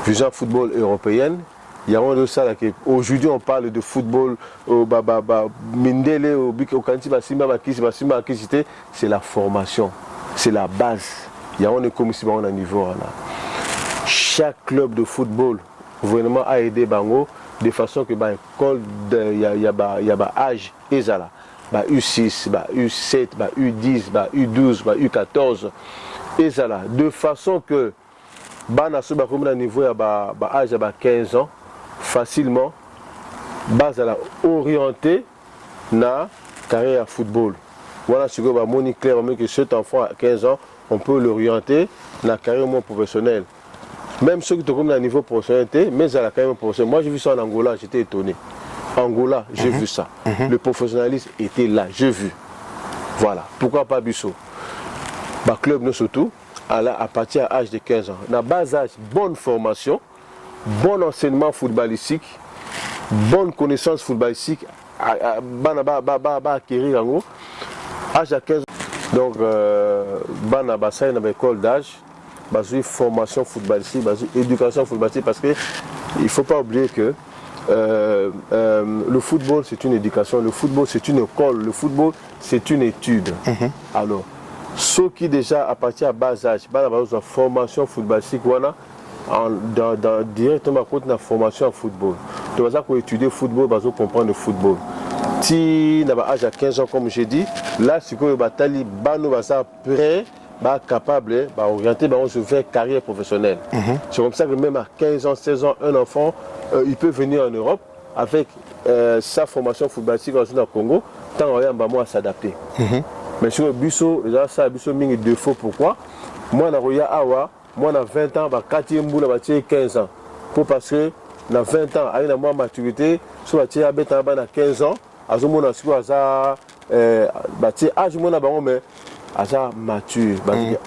Vision football européenne. Il y a un de ça aujourd'hui on parle de football Mindele c'est la formation, c'est la base. Il y a un comme si on a un niveau là. Chaque club de football vraiment a aidé Bango de façon que l'école il y a âge et ça là. U6, U7, U10, U12, U14 et ça là de façon que bana so ba comme niveau ya âge à 15 ans facilement base à la orienté na carrière à football. Voilà ce que va moni clair que cet enfant à 15 ans on peut l'orienter na carrière professionnelle. Même ceux qui sont comme à niveau professionnel, mais à la carrière professionnelle. Moi j'ai vu ça en Angola, j'étais étonné. Angola, j'ai vu ça. Le professionnalisme était là, j'ai vu. Voilà. Pourquoi pas Bissau? Club nous surtout à partir à l'âge de 15 ans. Dans bas âge, bonne formation, bon enseignement footballistique, bonne connaissance footballistique, acquérir en haut, âge à 15 ans. Donc, bana bassin dans l'école d'âge, formation footballistique, éducation footballistique, parce qu'il ne faut pas oublier que le football c'est une éducation, le football c'est une école, le football c'est une étude. Alors, ceux qui déjà à partir à bas âge, la formation footballistique, voilà, directement contre la formation en football. Donc, ça pour étudier le football, pour comprendre le football. Si on a âge à 15 ans, comme j'ai dit, là, c'est que le bataille, prêt, capable d'orienter vers carrière professionnelle. C'est comme ça que même à 15 ans, 16 ans, un enfant, il peut venir en Europe avec sa formation footballistique dans le Congo, tant on yamba moi s'adapter. Mais sur le biso, déjà ça biso mingi défaut pourquoi? Moi na roya awa, moi na 20 ans, ba 4e mboula ba 15 ans. Pour parce que na 20 ans, aïe na moi maturité, sur ba tia beta ba na 15 ans, azomo na sur aza ba tia âge moi na bango mais aza mature, ba dit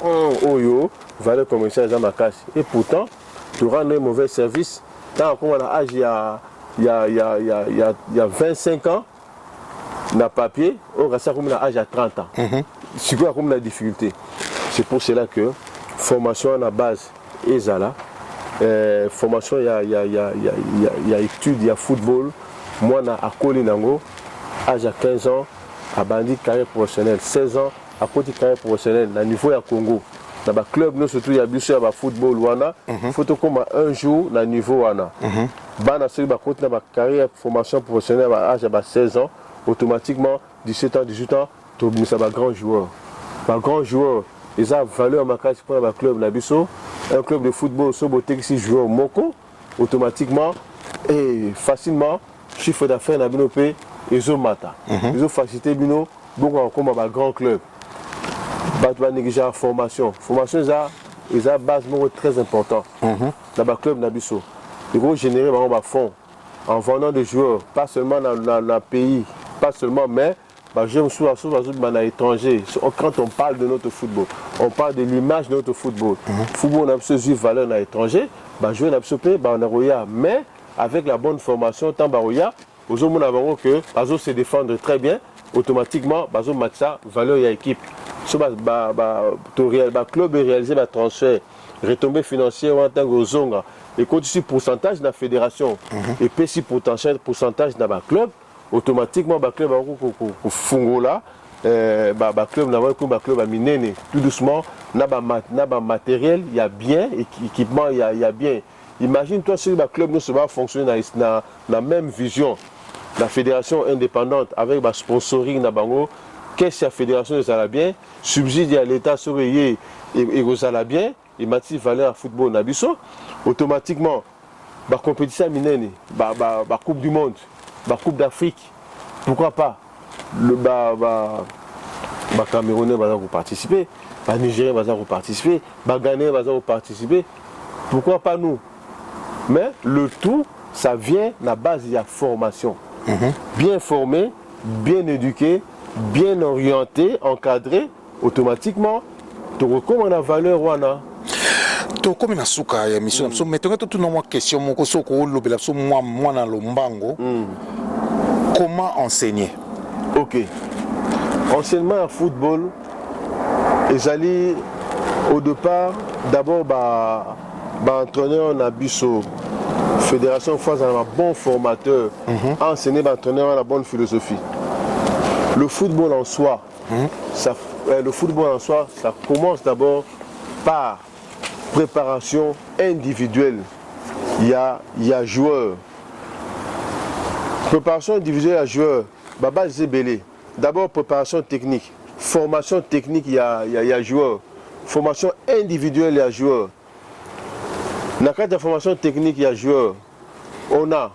oyo valeur commerciale aza makasi. Et pourtant, tu rends un mauvais service tant comme on a âge il y a 25 ans. Na papier, on reste comme l'âge à 30 ans. C'est quoi comme la difficulté? C'est pour cela que formation à la base est là. Formation, il y a études, il y a football. Moi, à Kolinango, âge à 15 ans, à bandit carrière professionnelle. 16 ans, à côté carrière professionnelle. À niveau à Congo. Dans le club, nous surtout, il y a bien sûr football. Il faut comme un jour, à niveau. Bana sur la côté, dans carrière formation professionnelle, à âge à 16 ans. Automatiquement, 17 ans, 18 ans, tu as un grand joueur. Un grand joueur, ils ont valeur pour un club un club de football, si tu joueur Moko, automatiquement et facilement, chiffre d'affaires na binopé, ils ont mata. Ils ont facilité bino, beaucoup comme un grand club. Tu vas négliger la formation. Formation, ils ont base très important dans le club Nabiso. Ils vont générer un fonds en vendant des joueurs, pas seulement dans le pays. Pas seulement, mais je me suis à l'étranger. Quand on parle de notre football, on parle de l'image de notre football. Le football, on a besoin de valeur à l'étranger, je vais besoin mais avec la bonne formation, tant baroya, aux hommes avons que bazo se défendre très bien, automatiquement, bazo matcha valeur à l'équipe. Le club réalisé un transfert, retombée financière en tant que zonga, et quand tu pourcentage de la fédération, et puis si pourcentage de la club, automatiquement le club a fungola le club a miné tout doucement na matériel il y a bien équipement il y a bien. Imagine toi si le club ne va fonctionner dans la même vision la fédération indépendante avec le sponsoring na bango qu'est-ce que la fédération est bien subside à l'état surveillé et aux bien et mati valeur football na biso automatiquement la compétition miné la coupe du monde. La Coupe d'Afrique, pourquoi pas? Le Camerounais va participer, le Nigérien va participer, le Ghanéen va participer. Pourquoi pas nous? Mais le tout, ça vient à la base de la formation. Bien formé, bien éduqué, bien orienté, encadré, automatiquement, tu recommandes la valeur. Comme na suka ya mission so metonga tout non question moko soko lobela so moi na lombango comment enseigner. OK, enseignement à football ezali au départ d'abord entraîneur na biso fédération face à un bon formateur enseigner entraîneur à la bonne philosophie. Le football en soi ça commence d'abord par préparation individuelle. Il y a joueur. Préparation individuelle à joueur. Baba Zébélé. D'abord préparation technique. Formation technique, il y a joueur. Formation individuelle, il y a joueur. Dans le cadre de la formation technique, il y a joueur. On a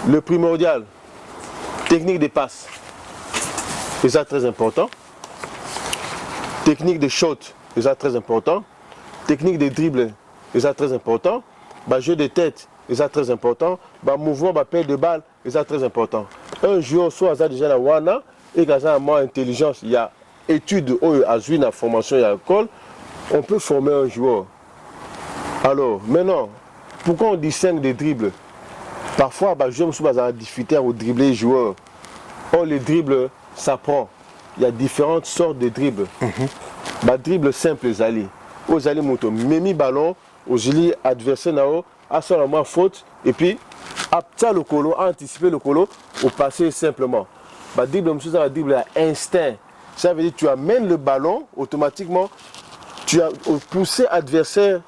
le primordial. Technique de passe. C'est ça très important. Technique de shot. C'est ça très important. Technique de dribble, c'est ça très important. Jeu de tête, c'est ça très important. Mouvement, pelle de balle, c'est ça très important. Un joueur soit déjà dans Wana et quand ça a moins intelligence, il y a études à la formation et à l'école, on peut former un joueur. Alors maintenant, pourquoi on distingue des dribbles? Parfois, je me suis à difficulté au dribbler les joueurs. Or, les dribbles, ça prend. Il y a différentes sortes de dribbles. Dribble simple, les alliés. Aux alliés moto, memi ballon, aux alliés adversaires nao, à son moment faute, et puis à le colo, anticiper le colo, au passer simplement. Dribble, dribble à instinct. Ça veut dire que tu amènes le ballon, automatiquement, tu as poussé l'adversaire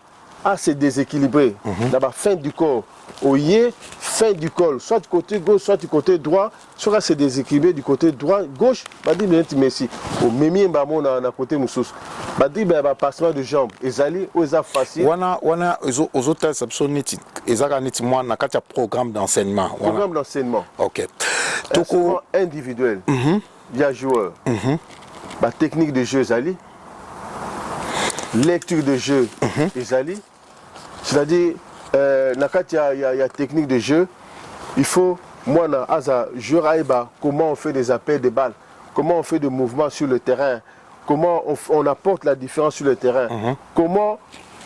à se déséquilibrer. Dans la fin du corps, au yé, fin du col, soit du côté gauche, soit du côté droit, soit c'est déséquilibré du côté droit, gauche, bah dit bien merci. Au même moment na côté moussous, bah dit bah passement de jambes, ezali ou eza facile. Wana aux hôtels sabsoniti, ezaka niti moi na kati ya programme d'enseignement. Programme d'enseignement. OK. Toko individuel. Il y a joueur. Bah technique de jeu ezali. Lecture de jeu ezali. C'est-à-dire il y a technique de jeu. Il faut, moi, comment on fait des appels de balles, comment on fait des mouvements sur le terrain, comment on apporte la différence sur le terrain, comment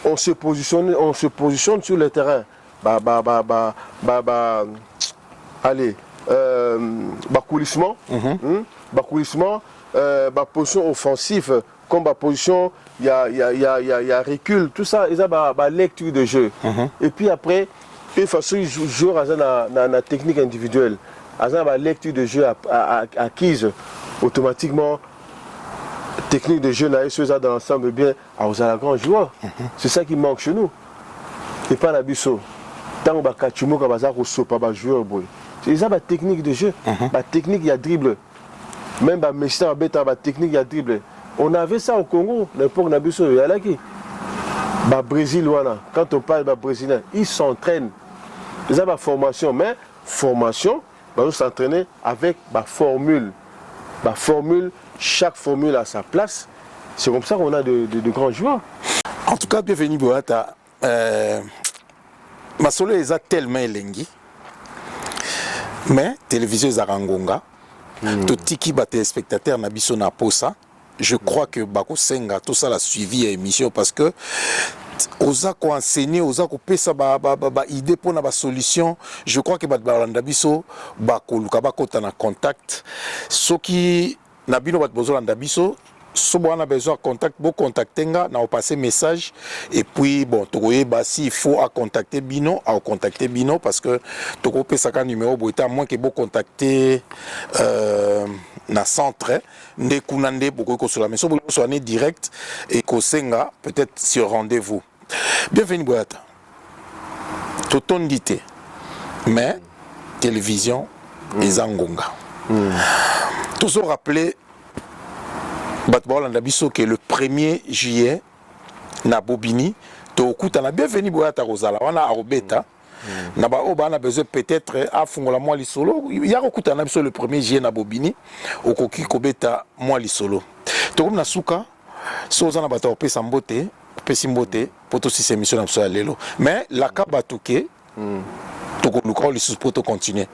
on se positionne sur le terrain. Allez, coulissement, position offensive, comme position. Il y a recul, tout ça, il y a lecture de jeu. Et puis après, une façon de jouer dans la technique individuelle, la lecture de jeu acquise, automatiquement, technique de jeu, dans l'ensemble, bien, aux grand joueur. C'est ça qui manque chez nous. Et pas la bisso. Tant que Kachumo, quand on joueur, c'est ça la technique de jeu. La technique, il y a dribble. Même Messi, la technique, il y a dribble. On avait ça au Congo, l'époque Nabiso, il y a là qui. Brésil, quand on parle de Brésilien, ils s'entraînent. Ils ont la formation, mais formation, ils s'entraîner avec la formule. La formule, chaque formule a sa place. C'est comme ça qu'on a de grands joueurs. En tout cas, bienvenue Boata. Ma solo est tellement élengi. Mais télévision est Zarangonga. Tout tiki bat téléspectateurs Nabiso na posa. Je crois que Bako Senga, tout ça l'a suivi à l'émission parce que osa ko enseigner, osa ko pesa idée pour na solution. Je crois que Balanda biso Bako luka bako ta na contact. Ce qui na bino bat bozolanda biso, so on a besoin de contact, bon contactenga, na passer message et puis bon tokoye si il faut à contacter Bino, parce que toko pesa ka numéro boita moins que bon contacter na centre nde kunande beaucoup ko sur la maison so année direct et ko senga peut-être sur rendez-vous. Bienvenue Boata. Totondité. Mais télévision et Zangonga. Toujours rappeler Batbaolandabiso que le 1er juillet na Bobini to okutana bienvenue Boata Rosala wana arobeta na ba oba besoin peut-être à fungola moi li solo ya okutana biso le 1er juillet na Bobini okoki kobeta moi li solo to comme na suka so zana bata opesa mbote pesi mbote poto si c'est mission na so lelo mais la kabatuke to ko luka li sous poto continuer.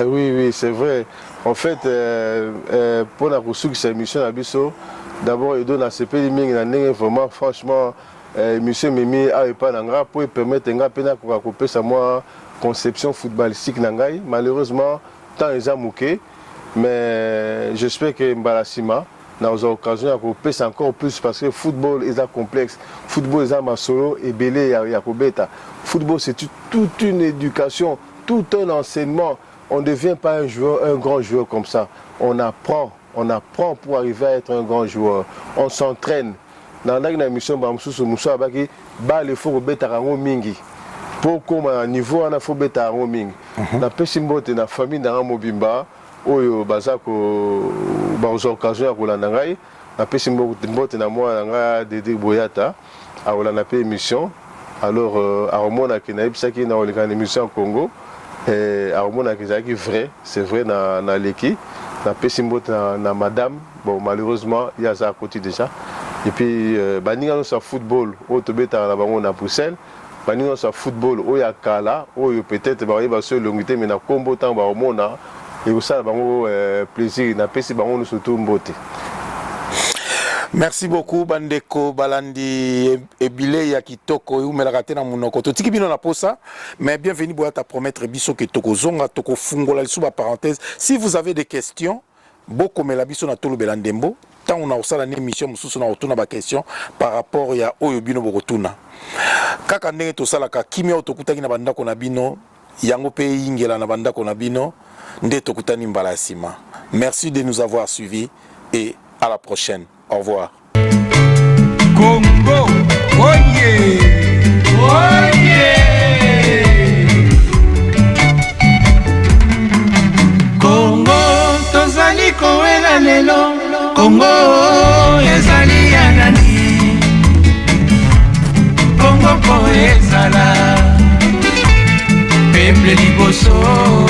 Oui, c'est vrai. En fait, pour la poursuite de cette émission à Bisso, d'abord, il donne à CP vraiment, franchement, monsieur Mimi a pas d'angra pour permettre à peine à couper sa moi conception footballistique nangai. Malheureusement, tant ils ont mouqué, mais j'espère que Mbalasima n'a pas l'occasion de couper encore plus parce que le football est complexe. Le football est un solo et belé à Kobeta. Le football, c'est toute une éducation, tout un enseignement. On ne devient pas un grand joueur comme ça. On apprend pour arriver à être un grand joueur. On s'entraîne. Dans la mission, il faut beta mingi. Pour comme niveau, il faut beta mingi. La pesimbote na famille dans mobimba, oyo bazako bazo occasion à la nangai. La pesimbote na moi nanga Dédé Boyata, à la émission. Alors à Romona qui n'a pas une émission au Congo. C'est vrai dans l'équipe, la Pessimbo na madame, bon malheureusement il y a ça à côté déjà. Et puis baninga no football au tobeta na bango na Bruxelles, baninga no football au ya kala, au peut-être ba va se longité mais na kombo tant ba omona et ça bango plaisir na pesi bango no surtout mbote. Merci beaucoup Bandeko Balandi Ebile ya kitoko umelaka te na munoko to tiki bino na posa mais bienvenue Boata promettre biso ke toko zonga toko fungola sous ba parenthèse si vous avez des questions boko mela biso na tolo belandembo tant on a osala une émission mususu na otuna ba question par rapport ya oyo bino bokotuna kaka ndenge to sala ka kimia otokutaki na bandako na bino yango pe ingela na bandako na bino nde tokutani mbala sima. Merci de nous avoir suivis et à la prochaine. Au revoir. Congo, oye, oye. tozali kowela lelo Kongo ezali ya nani Kongo po ezala Peuple liboso